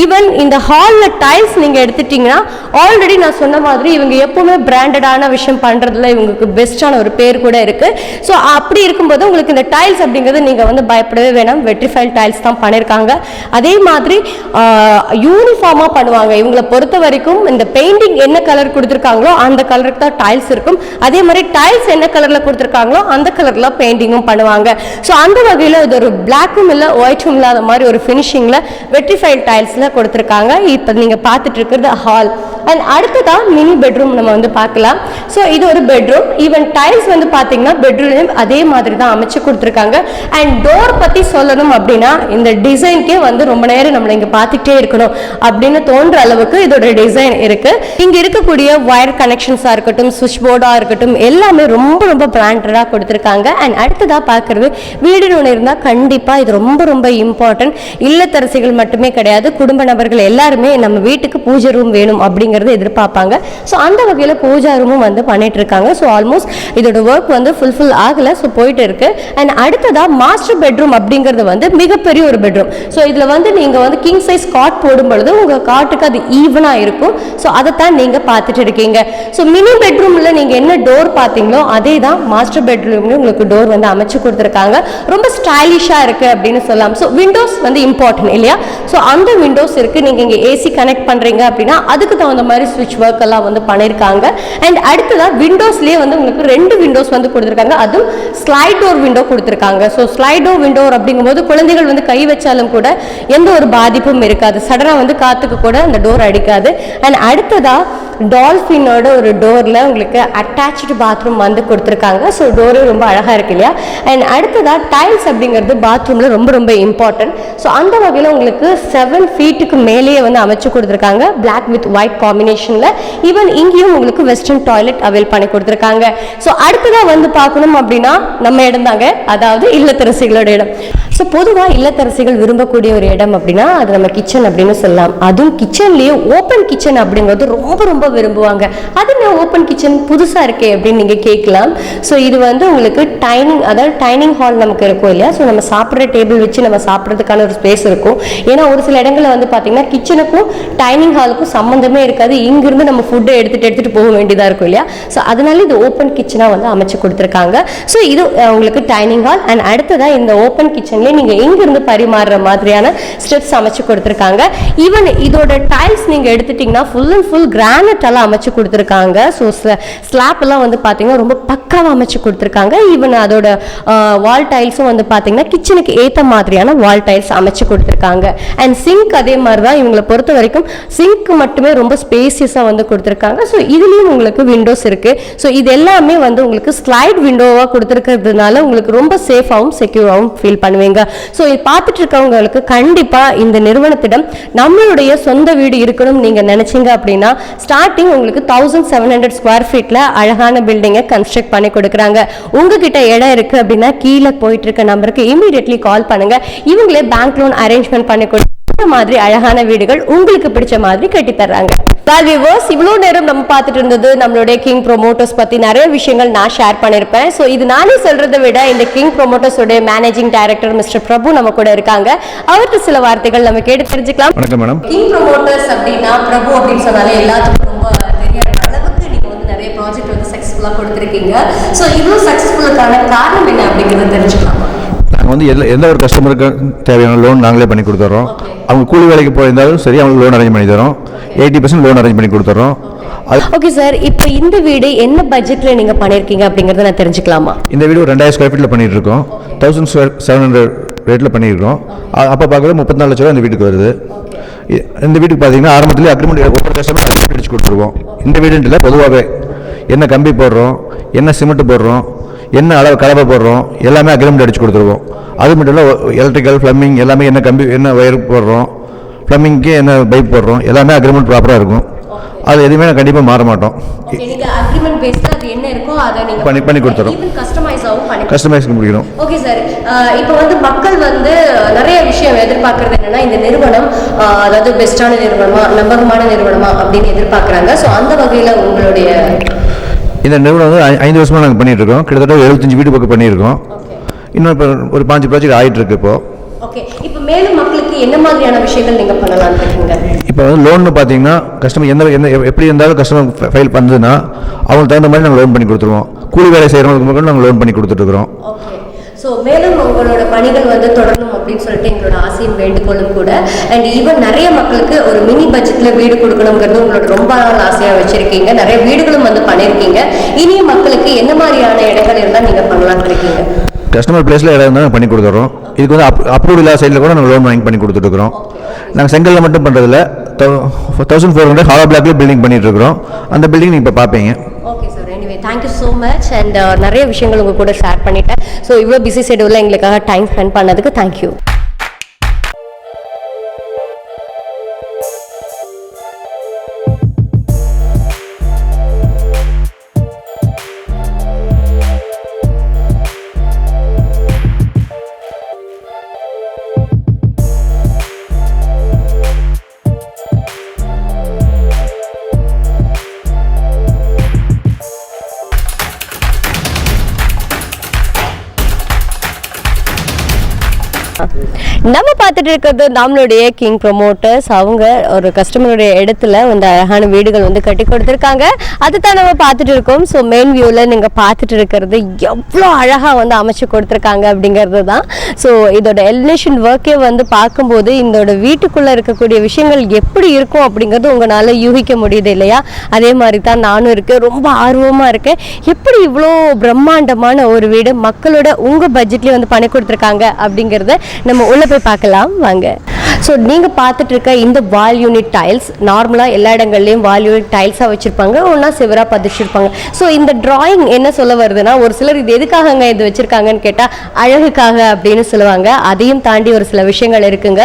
ஈவன் இந்த ஹாலில் டைல்ஸ் நீங்கள் எடுத்துட்டிங்கன்னா ஆல்ரெடி நான் சொன்ன மாதிரி இவங்க எப்போவுமே பிராண்டடான விஷயம் பண்ணுறதுல இவங்களுக்கு பெஸ்ட்டான ஒரு பேர் கூட இருக்குது. ஸோ அப்படி இருக்கும்போது உங்களுக்கு இந்த டைல்ஸ் அப்படிங்கிறது நீங்கள் வந்து பயப்படவே வேணாம், வெற்றி வெட்ரிஃபைல் டைல்ஸ் தான் பண்ணியிருக்காங்க. அதே மாதிரி யூனிஃபார்மாக பண்ணுவாங்க. இவங்களை பொறுத்த வரைக்கும் இந்த பெயிண்டிங் என்ன கலர் கொடுத்துருக்காங்களோ அந்த கலருக்கு தான் டைல்ஸ் இருக்கும். அதே மாதிரி டைல்ஸ் என்ன கலரில் கொடுத்துருக்காங்களோ அந்த கலரில் பெயிண்டிங்கும் பண்ணுவாங்க. ஸோ அந்த வகையில் இது ஒரு பிளாக்கும் இல்லை ஒயிட்டும் இல்லாத மாதிரி ஒரு ஃபினிஷிங்கில் வெட்ரிஃபைல் டைல்ஸில் கொடுத்துருக்காங்க. இப்போ நீங்கள் பார்த்துட்டு இருக்கிறது ஹால். அண்ட் அடுத்ததான் மினி பெட்ரூம் நம்ம வந்து பார்க்கலாம். ஸோ இது ஒரு பெட்ரூம். ஈவன் டைல்ஸ் வந்து பார்த்தீங்கன்னா பெட்ரூம் அதே மாதிரி தான் அமைச்சு கொடுத்துருக்காங்க. அண்ட் டோர் பற்றி சொல்லணும் அப்படின்னா இந்த டிசைன்கே வந்து ரொம்ப நேரம் நம்மளை இங்கே பார்த்துட்டே இருக்கணும் அப்படின்னு தோன்ற அளவுக்கு இதோட டிசைன் இருக்கு. இங்கே இருக்கக்கூடிய வயர் கனெக்ஷன்ஸாக இருக்கட்டும், சுவிட்ச் போர்டாக இருக்கட்டும், எல்லாமே ரொம்ப ரொம்ப பிராண்டடாக கொடுத்துருக்காங்க. அண்ட் அடுத்ததாக பார்க்கறது வீடுன்னு ஒன்று இருந்தால் கண்டிப்பாக இது ரொம்ப ரொம்ப இம்பார்ட்டன்ட். இல்லத்தரசிகள் மட்டுமே கிடையாது, குடும்ப நபர்கள் எல்லாருமே நம்ம வீட்டுக்கு பூஜை ரூம் வேணும் அப்படிங்கிறத எதிர்பார்ப்பாங்க. ஸோ அந்த வகையில் பூஜா ரூமும் வந்து பண்ணிட்டு இருக்காங்க. ஸோ ஆல்மோஸ்ட் இதோட ஒர்க் வந்து ஃபுல்ஃபில் ஆகலை. ஸோ போயிட்டு இருக்கு. அண்ட் அடுத்ததாக மாஸ்டர் பெட்ரூம் அப்படிங்கிறது வந்து மிகப்பெரிய ஒரு பெட்ரூம். ஸோ இதில் வந்து நீங்கள் வந்து கிங் சைஸ் காட் போடும் பொழுது உங்கள் காட்டுக்கு அது ஈவனாக இருக்கும். ஸோ அதைத்தான் நீங்கள் பார்த்துட்டு இருக்கீங்க. ஸோ மினி பெட்ரூமில் நீங்கள் என்ன டோர் பார்த்தீங்களோ அதே தான் மாஸ்டர் பெட்ரூம்ல உங்களுக்கு டோர் வந்து அமைச்சு கொடுத்துருக்காங்க. ரொம்ப ஸ்டைலிஷாக இருக்குது அப்படின்னு சொல்லலாம். ஸோ விண்டோஸ் வந்து இம்பார்ட்டன்ட் இல்லையா? ஸோ அந்த விண்டோஸ் இருக்குது. நீங்கள் இங்கே ஏசி கனெக்ட் பண்ணுறீங்க அப்படின்னா அதுக்கு தகுந்த மாதிரி ஸ்விட்ச் ஒர்க் எல்லாம் வந்து பண்ணியிருக்காங்க. அண்ட் அடுத்ததாக விண்டோஸ்லேயே வந்து உங்களுக்கு 2 விண்டோஸ் வந்து கொடுத்துருக்காங்க. அதுவும் ஸ்லைட் டோர் விண்டோ கொடுத்துருக்காங்க. ஸோ ஸ்லைட் டோர் விண்டோ அப்படிங்கும்போது குழந்தைகள் வந்து கை வச்சாலும் கூட எந்த ஒரு பாதிப்பும் இருக்காது. சடனாக வந்து காற்றுக்கு கூட அந்த டோர் அடிக்காது. அண்ட் அடுத்ததாக டால்ஃபினோட ஒரு டோரில் உங்களுக்கு அட்டாச்சு பாத்ரூம் வந்து கொடுத்துருக்காங்க. ஸோ டோரு ரொம்ப அழகாக இருக்கு இல்லையா? அண்ட் அடுத்ததாக டைல்ஸ் அப்படிங்கிறது பாத்ரூமில் ரொம்ப ரொம்ப இம்பார்ட்டன்ட். ஸோ அந்த வகையில் உங்களுக்கு 7 ஃபீட்டுக்கு மேலேயே வந்து அமைச்சு கொடுத்துருக்காங்க. பிளாக் வித் ஒயிட் காம்பினேஷனில். ஈவன் இங்கேயும் உங்களுக்கு வெஸ்டர்ன் டாய்லெட் அவைல் பண்ணி கொடுத்துருக்காங்க. ஸோ அடுத்ததாக வந்து பார்க்கணும் அப்படின்னா நம்ம இடம் தாங்க, அதாவது இல்லத்தரசிகளோட இடம். ஸோ பொதுவாக இல்லத்தரசிகள் விரும்பக்கூடிய ஒரு இடம் அப்படின்னா அது நம்ம கிச்சன் அப்படின்னு சொல்லலாம். அதுவும் கிச்சன்லேயே ஓப்பன் கிச்சன் அப்படிங்கிறது ரொம்ப ரொம்ப விரும்புவாங்க. அது நான் ஓப்பன் கிச்சன் புதுசாக இருக்கே அப்படின்னு நீங்கள் கேட்கலாம். ஸோ இது வந்து உங்களுக்கு டைனிங் ஹால் நமக்கு இருக்கும் இல்லையா? ஸோ நம்ம சாப்பிட்ற டேபிள் வச்சு நம்ம சாப்பிட்றதுக்கான ஒரு ஸ்பேஸ் இருக்கும். ஏன்னா ஒரு சில இடங்களில் வந்து பார்த்தீங்கன்னா கிச்சனுக்கும் டைனிங் ஹாலுக்கும் சம்மந்தமே இருக்காது. இங்கிருந்து நம்ம ஃபுட்டை எடுத்துகிட்டு போக வேண்டியதாக இருக்கும் இல்லையா? ஸோ அதனால இது ஓப்பன் கிச்சனாக வந்து அமைச்சு கொடுத்துருக்காங்க. ஸோ இது உங்களுக்கு டைனிங் ஹால். அண்ட் அடுத்ததாக இந்த ஓப்பன் கிச்சன்லேயே நீங்கள் எங்கிருந்து பரிமாறுற மாதிரியான ஸ்டெப்ஸ் அமைச்சு கொடுத்துருக்காங்க. ஈவன் இதோட டைல்ஸ் நீங்கள் எடுத்துட்டிங்கன்னா ஃபுல் அண்ட் ஃபுல் கிரானைட் எல்லாம் அமைச்சு கொடுத்துருக்காங்க. ஸோ ஸ்லாப் எல்லாம் வந்து பார்த்தீங்கன்னா ரொம்ப பக்காவாக அமைச்சு கொடுத்துருக்காங்க. ஈவன் அதோட வால் டைல்ஸும் வந்து பார்த்தீங்கன்னா கிச்சனுக்கு ஏற்ற மாதிரியான வால் டைல்ஸ் அமைச்சு கொடுத்துருக்காங்க. அண்ட் சிங்க் அதே மாதிரி தான். இவங்களை பொறுத்த வரைக்கும் சிங்க் மட்டுமே ரொம்ப ஸ்பேசியஸாக வந்து கொடுத்துருக்காங்க. ஸோ இதுலேயும் உங்களுக்கு விண்டோஸ் இருக்குது. ஸோ இது எல்லாமே வந்து உங்களுக்கு ஸ்லைட் விண்டோவாக கொடுத்துருக்கிறதுனால உங்களுக்கு ரொம்ப சேஃபாகவும் செக்யூராகவும் ஃபீல் பண்ணுவீங்க. ஸோ இது பார்த்துட்டு இருக்கவங்களுக்கு கண்டிப்பாக இந்த நிறுவனத்திடம் நம்மளுடைய சொந்த வீடு இருக்கணும் நீங்கள் நினைச்சீங்க அப்படின்னா ஸ்டார்டிங் உங்களுக்கு 1700 ஸ்கொயர் ஃபீட்ல அழகான பில்டிங்கை கன்ஸ்ட்ரக்ட் பண்ணி கொடுக்குறாங்க. உங்ககிட்ட இடம் இருக்கு அப்படின்னா கீழே போயிட்டு இருக்க நம்பருக்கு இமீடியட்லி கால் பண்ணுங்க. இவங்களே பேங்க் லோன் அரேஞ்ச்மெண்ட் பண்ணி கொடுத்து மாதிரி அழகான வீடுகள் உங்களுக்கு பிடிச்ச மாதிரி கட்டி தர்றாங்க. இவ்வளவு நேரம் நம்ம பார்த்துட்டு இருந்தது நம்மளுடைய கிங் ப்ரோமோட்டர்ஸ் பத்தி நிறைய விஷயங்கள் நான் ஷேர் பண்ணிருப்பேன். ஸோ இது நானே சொல்றதை விட இந்த கிங் ப்ரோமோட்டர்ஸ் உடைய மேனேஜிங் டைரக்டர் மிஸ்டர் பிரபு நம்ம கூட இருக்காங்க. அவருக்கு சில வார்த்தைகள் நம்ம கேட்டு தெரிஞ்சுக்கலாம். வணக்கம் மேடம். கிங் ப்ரோமோட்டர்ஸ் அப்படின்னா பிரபு அப்படின்னு சொன்னாலே எல்லாத்துக்கும் ரொம்ப தெரியாத அளவுக்கு நீங்க வந்து நிறைய ப்ராஜெக்ட் வந்து சக்சஸ்ஃபுல்லா கொடுத்துருக்கீங்க. ஸோ இவ்வளவு சக்சஸ்ஃபுல்லுக்கான காரணம் என்ன அப்படிங்கிறத தெரிஞ்சுக்கலாம். நாங்கள் வந்து எந்த ஒரு கஸ்டமருக்கு தேவையான லோன் நாங்களே பண்ணி கொடுத்துட்றோம். அவங்க கூலி வேலைக்கு போயிருந்தாலும் சரி அவங்களுக்கு லோன் அரேஞ்ச் பண்ணி தரோம். 80% லோன் அரேஞ்ச் பண்ணி கொடுத்துட்றோம். ஓகே சார், இப்போ இந்த வீடு என்ன பட்ஜெட்டில் நீங்கள் பண்ணியிருக்கீங்க அப்படிங்கிறத நான் தெரிஞ்சுக்கலாமா? இந்த வீடு ஒரு 2000 ஸ்கொயர் ஃபீட்டில் பண்ணிட்டு இருக்கோம். 1700 ரேட்டில் பண்ணியிருக்கோம். அப்போ பார்க்குறது 34 லட்ச ரூபா இந்த வீட்டுக்கு வருது. இந்த வீட்டுக்கு பார்த்தீங்கன்னா ஆரம்பத்திலே அக்ரிமெண்ட் ஒவ்வொரு கஸ்டமர் அக்ரிமெண்ட் அடிச்சு கொடுத்துருவோம். இந்த வீடுன்றில் பொதுவாகவே என்ன கம்பி போடுறோம், என்ன சிமெண்ட் போடுறோம், என்ன அளவு கலவை போடுறோம் எல்லாமே அக்ரிமெண்ட் அடிச்சு கொடுத்துருவோம். அது மட்டும் இல்லை எலக்ட்ரிக்கல் ப்ளம்பிங் எல்லாமே என்ன கம்பி என்ன ஒயர் போடுறோம், ப்ளம்பிங்க்கு என்ன பைப் போடுறோம் எல்லாமே அக்ரிமெண்ட் ப்ராப்பராக இருக்கும். அது எதுவுமே கண்டிப்பாக மாற மாட்டோம். பண்ணி கொடுத்துறோம். கஸ்டமைஸ் முடிக்கிறோம். ஓகே சார், இப்போ வந்து மக்கள் வந்து நிறைய விஷயம் எதிர்பார்க்கறது என்னன்னா இந்த நிறுவனம் அதாவது பெஸ்டான நிறுவனமா நம்பகமான நிறுவனமா அப்படின்னு எதிர்பார்க்குறாங்க. ஸோ அந்த வகையில் உங்களுடைய இந்த நிறுவனம் வந்து 5 வருஷமாக நாங்கள் பண்ணிட்டு இருக்கோம். கிட்டத்தட்ட 75 வீடு பக்கம் பண்ணியிருக்கோம். இன்னும் இப்போ ஒரு 5 ப்ராஜெக்ட் ஆகிட்டு இருக்கு. இப்போ மேலும் மக்களுக்கு என்ன மாதிரியான விஷயங்கள் நீங்கள் பண்ணலாம்னு இருக்கீங்க? இப்போ வந்து லோன் பார்த்தீங்கன்னா கஸ்டமர் எந்த எப்படி இருந்தாலும் கஸ்டமர் ஃபைல் பண்ணுதுன்னா அவங்களுக்கு தகுந்த மாதிரி நாங்கள் லோன் பண்ணி கொடுத்துருவோம். கூலி வேலை செய்கிறவங்களுக்கு மட்டும் நாங்கள் லோன் பண்ணி கொடுத்துட்ருக்குறோம். ஸோ மேலும் உங்களோட பணிகள் வந்து தொடரணும் அப்படின்னு சொல்லிட்டு எங்களோட ஆசையும் வேண்டுகோளும் கூட. அண்ட் ஈவன் நிறைய மக்களுக்கு ஒரு மினி பட்ஜெட்டில் வீடு கொடுக்கணுங்கிறது உங்களோட ரொம்ப நாள் ஆசையாக வச்சுருக்கீங்க. நிறைய வீடுகளும் வந்து பண்ணியிருக்கீங்க. இனிய மக்களுக்கு என்ன மாதிரியான இடங்கள் இருந்தால் நீங்கள் பண்ணலான்னு இருக்கீங்க? கஸ்டமர் பிளேஸில் இடம் இருந்தால் பண்ணி கொடுத்துட்றோம். இதுக்கு வந்து அப்ரூவ் இல்லாத சைடில் கூட நாங்கள் லோன் வாங்கி பண்ணி கொடுத்துட்ருக்குறோம். நாங்கள் செங்கலில் மட்டும் பண்ணுறதில்ல, 1400 ஹாலோ பிளாக்ல பில்டிங் பண்ணிட்டு இருக்கிறோம். அந்த பில்டிங் நீங்கள் இப்போ பார்ப்பீங்க. Okay sir, anyway thank you so much. And நிறைய விஷயங்கள் உங்கள் கூட ஷேர் பண்ணிட்டேன். ஸோ இவ்வளோ பிஸி ஷெடியூலில் எங்களுக்காக டைம் ஸ்பெண்ட் பண்ணதுக்கு தேங்க்யூ. நம்ம பார்த்துட்டு இருக்கிறது நம்மளுடைய கிங் ப்ரொமோட்டர்ஸ். அவங்க ஒரு கஸ்டமருடைய இடத்துல வந்து அழகான வீடுகள் வந்து கட்டி கொடுத்துருக்காங்க. அதுதான் நம்ம பார்த்துட்டு இருக்கோம். ஸோ மெயின் வியூவில் நீங்கள் பார்த்துட்டு இருக்கிறது எவ்வளோ அழகாக வந்து அமைச்சு கொடுத்துருக்காங்க அப்படிங்கிறது தான். ஸோ இதோட எலிவேஷன் ஒர்க்கே வந்து பார்க்கும்போது இதோட வீட்டுக்குள்ளே இருக்கக்கூடிய விஷயங்கள் எப்படி இருக்கும் அப்படிங்கிறது உங்களால் யூகிக்க முடியுது இல்லையா? அதே மாதிரி தான் நானும் இருக்கேன், ரொம்ப ஆர்வமாக இருக்கேன். எப்படி இவ்வளோ பிரம்மாண்டமான ஒரு வீடு மக்களோட உங்கள் பட்ஜெட்லேயே வந்து பண்ணி கொடுத்துருக்காங்க அப்படிங்கிறத நம்ம உள்ள போய் பார்க்கலாம் வாங்க. ஸோ நீங்கள் பார்த்துட்டு இருக்க இந்த வால் யூனிட் டைல்ஸ் நார்மலாக எல்லா இடங்கள்லையும் வால் யூனிட் டைல்ஸாக வச்சுருப்பாங்க, ஒன்றா சிவராக பதிச்சிருப்பாங்க. ஸோ இந்த டிராயிங் என்ன சொல்ல வருதுன்னா, ஒரு சிலர் இது எதுக்காகங்க இது வச்சுருக்காங்கன்னு கேட்டால் அழகுக்காக அப்படின்னு சொல்லுவாங்க. அதையும் தாண்டி ஒரு சில விஷயங்கள் இருக்குங்க.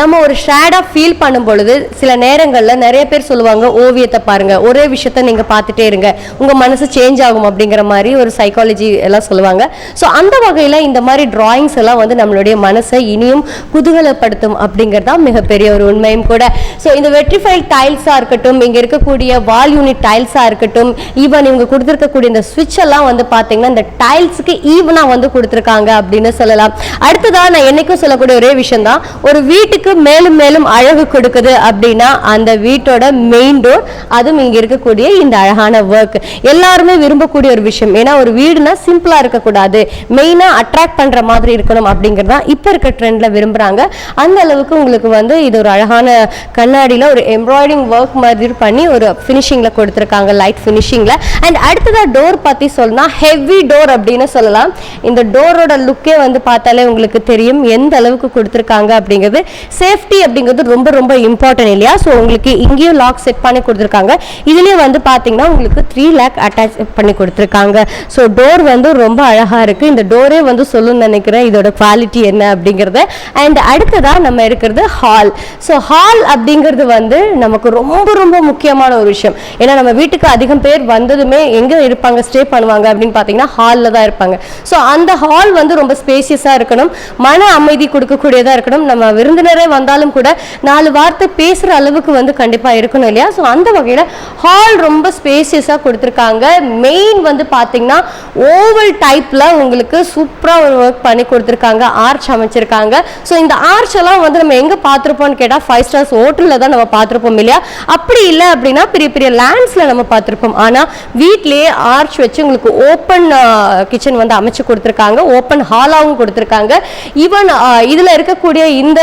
நம்ம ஒரு ஷேடாக ஃபீல் பண்ணும் பொழுது சில நேரங்களில் நிறைய பேர் சொல்லுவாங்க, ஓவியத்தை பாருங்கள், ஒரே விஷயத்த நீங்கள் பார்த்துட்டே இருங்க, உங்கள் மனசு சேஞ்ச் ஆகும் அப்படிங்கிற மாதிரி ஒரு சைக்காலஜி எல்லாம் சொல்லுவாங்க. ஸோ அந்த வகையில் இந்த மாதிரி டிராயிங்ஸ் எல்லாம் வந்து நம்மளுடைய மனசை இனியும் குதூகலப்படுத்தும் அப்படிங்கிறது தான் மிகப்பெரிய ஒரு உண்மையும் கூட. ஸோ இந்த வெட்ரிஃபைட் டைல்ஸாக இருக்கட்டும், இங்கே இருக்கக்கூடிய வால் யூனிட் டைல்ஸாக இருக்கட்டும், ஈவன் இவங்க கொடுத்துருக்கக்கூடிய இந்த ஸ்விட்ச் எல்லாம் வந்து பார்த்தீங்கன்னா இந்த டைல்ஸுக்கு ஈவனாக வந்து கொடுத்துருக்காங்க அப்படின்னு சொல்லலாம். அடுத்ததான் நான் என்னைக்கும் சொல்லக்கூடிய ஒரே விஷயம் தான், ஒரு வீட்டுக்கு மேலும் மேலும் அழகு கொடுக்குது அப்படின்னா அந்த வீட்டோட மெயின் டோர், அதுவும் இங்கே இருக்கக்கூடிய இந்த அழகான ஒர்க் எல்லாருமே விரும்பக்கூடிய ஒரு விஷயம். ஏன்னா ஒரு வீடுனா சிம்பிளாக இருக்கக்கூடாது, மெயினாக அட்ராக்ட் பண்ணுற மாதிரி இருக்கணும் அப்படிங்கிறது தான் இப்போ இருக்க ட்ரெண்டில் விரும்புகிறாங்க. அந்த அளவுக்கு உங்களுக்கு வந்து இது ஒரு அழகான கண்ணாடியில் ஒரு எம்ப்ராய்டிங் ஒர்க் மாதிரி பண்ணி ஒரு ஃபினிஷிங்கில் கொடுத்துருக்காங்க, லைட் ஃபினிஷிங்கில். அண்ட் அடுத்ததாக டோர் பற்றி சொல்லலாம், ஹெவி டோர் அப்படின்னு சொல்லலாம். இந்த டோரோட லுக்கே வந்து பார்த்தாலே உங்களுக்கு தெரியும் எந்த அளவுக்கு கொடுத்துருக்காங்க அப்படிங்கிறது. சேஃப்டி அப்படிங்கிறது ரொம்ப ரொம்ப இம்பார்ட்டன்ட் இல்லையா? ஸோ உங்களுக்கு இங்கேயும் லாக் செட் பண்ணி கொடுத்துருக்காங்க. இதுலேயே வந்து பார்த்தீங்கன்னா உங்களுக்கு 3 lakh அட்டாச் பண்ணி கொடுத்துருக்காங்க. ஸோ டோர் வந்து ரொம்ப அழகாக இருக்குது. இந்த டோரே வந்து சொல்லணும்னு நினைக்கிறேன் இதோட குவாலிட்டி என்ன அப்படிங்கிறத. அண்ட் அடுத்ததாக நம்ம இருக்கிறது ஹால். ஸோ ஹால் அப்படிங்கிறது வந்து நமக்கு ரொம்ப ரொம்ப முக்கியமான ஒரு விஷயம். ஏன்னா நம்ம வீட்டுக்கு அதிகம் பேர் வந்ததுமே எங்கே இருப்பாங்க, ஸ்டே பண்ணுவாங்க அப்படின்னு பார்த்தீங்கன்னா ஹாலில் தான் இருப்பாங்க. ஸோ அந்த ஹால் வந்து ரொம்ப ஸ்பேசியஸாக இருக்கணும், மன அமைதி கொடுக்கக்கூடியதாக இருக்கணும். நம்ம விருந்தினரே வந்தாலும் கூட 4 வார்த்தை பேசுகிற அளவுக்கு வந்து கண்டிப்பாக இருக்கணும் இல்லையா? ஸோ அந்த வகையில் ஹால் ரொம்ப ஸ்பேசியஸாக கொடுத்துருக்காங்க. மெயின் வந்து பார்த்தீங்கன்னா ஓவல் டைப்பில் உங்களுக்கு சூப்பராக ஒரு ஒர்க் பண்ணி கொடுத்துருக்காங்க, ஆர்ச் அமைச்சிருக்காங்க. ஸோ இந்த ஆர்ச் எல்லாம் வந்து நம்ம எங்கே பார்த்துருப்போம்னு கேட்டால் 5 ஸ்டார்ஸ் ஹோட்டலில் தான் நம்ம பார்த்துருப்போம் இல்லையா? அப்படி இல்லை அப்படின்னா பெரிய பெரிய லேண்ட்ஸில் நம்ம பார்த்துருப்போம். ஆனால் வீட்லேயே ஆர்ச் வச்சு உங்களுக்கு ஓப்பன் கிச்சன் வந்து அமைச்சு கொடுத்துருக்காங்க, ஓப்பன் ஹாலாகவும் கொடுத்துருக்காங்க. ஈவன் இதில் இருக்கக்கூடிய இந்த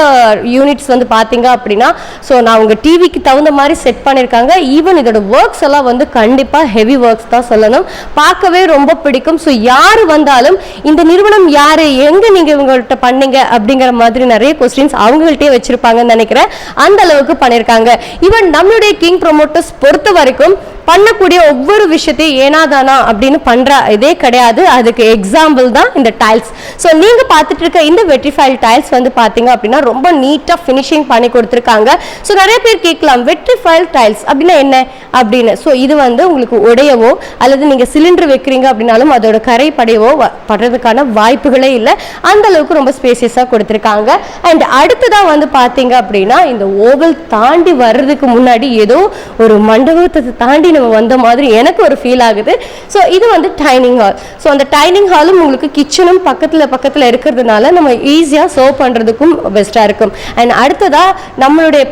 யூனிட்ஸ் வந்து பார்த்தீங்க அப்படின்னா, ஸோ நான் உங்கள் டிவிக்கு தகுந்த மாதிரி செட் பண்ணியிருக்காங்க. ஈவன் இதோட ஒர்க்ஸ் எல்லாம் வந்து கண்டிப்பாக ஹெவி ஒர்க்ஸ் தான் சொல்லணும், பார்க்கவே ரொம்ப பிடிக்கும். ஸோ யார் வந்தாலும் இந்த நிறுவனம் யார், எங்கே நீங்கள் இவங்கள்ட்ட பண்ணீங்க அப்படிங்கிற மாதிரி நிறைய கொஸ்டின்ஸ் அவங்கள்ட்டே வச்சிருப்பாங்கன்னு நினைக்கிறேன். அந்த அளவுக்கு பண்ணியிருக்காங்க. ஈவன் நம்மளுடைய கிங் ப்ரொமோட்டர்ஸ் பொறுத்த வரைக்கும் பண்ணக்கூடிய ஒவ்வொரு விஷயத்தையும் ஏனாதானா அப்படின்னு பண்ற இதே கிடையாது. அதுக்கு எக்ஸாம்பிள் தான் இந்த டைல்ஸ். ஸோ நீங்க பார்த்துட்டு இருக்க இந்த வெட்ரிஃபைல் டைல்ஸ் வந்து பார்த்தீங்க அப்படின்னா ரொம்ப நீட்டாக ஃபினிஷிங் பண்ணி கொடுத்துருக்காங்க. ஸோ நிறைய பேர் கேட்கலாம் வெட்ரிஃபைல் டைல்ஸ் அப்படின்னா என்ன அப்படின்னு. ஸோ இது வந்து உங்களுக்கு உடையவோ அல்லது நீங்கள் சிலிண்டர் வைக்கிறீங்க அப்படின்னாலும் அதோட கரை படையவோ படுறதுக்கான வாய்ப்புகளே இல்லை. அந்த அளவுக்கு ரொம்ப ஸ்பேசியஸாக கொடுத்துருக்காங்க. அண்ட் அடுத்ததான் வந்து பார்த்தீங்க அப்படின்னா இந்த ஓவல் தாண்டி வர்றதுக்கு முன்னாடி ஏதோ ஒரு மண்டபத்தை தாண்டி நம்ம வந்த மாதிரி எனக்கு ஒரு ஃபீல் ஆகுது. ஸோ இது வந்து டைனிங் ஹால். ஸோ அந்த டைனிங் ஹாலும் உங்களுக்கு கிச்சனும் பக்கத்தில் இருக்கிறதுனால நம்ம ஈஸியாக சர்வ் பண்ணுறதுக்கும் பெஸ்ட்டாக இருக்கும். அண்ட் அடுத்ததாக நம்மளுடைய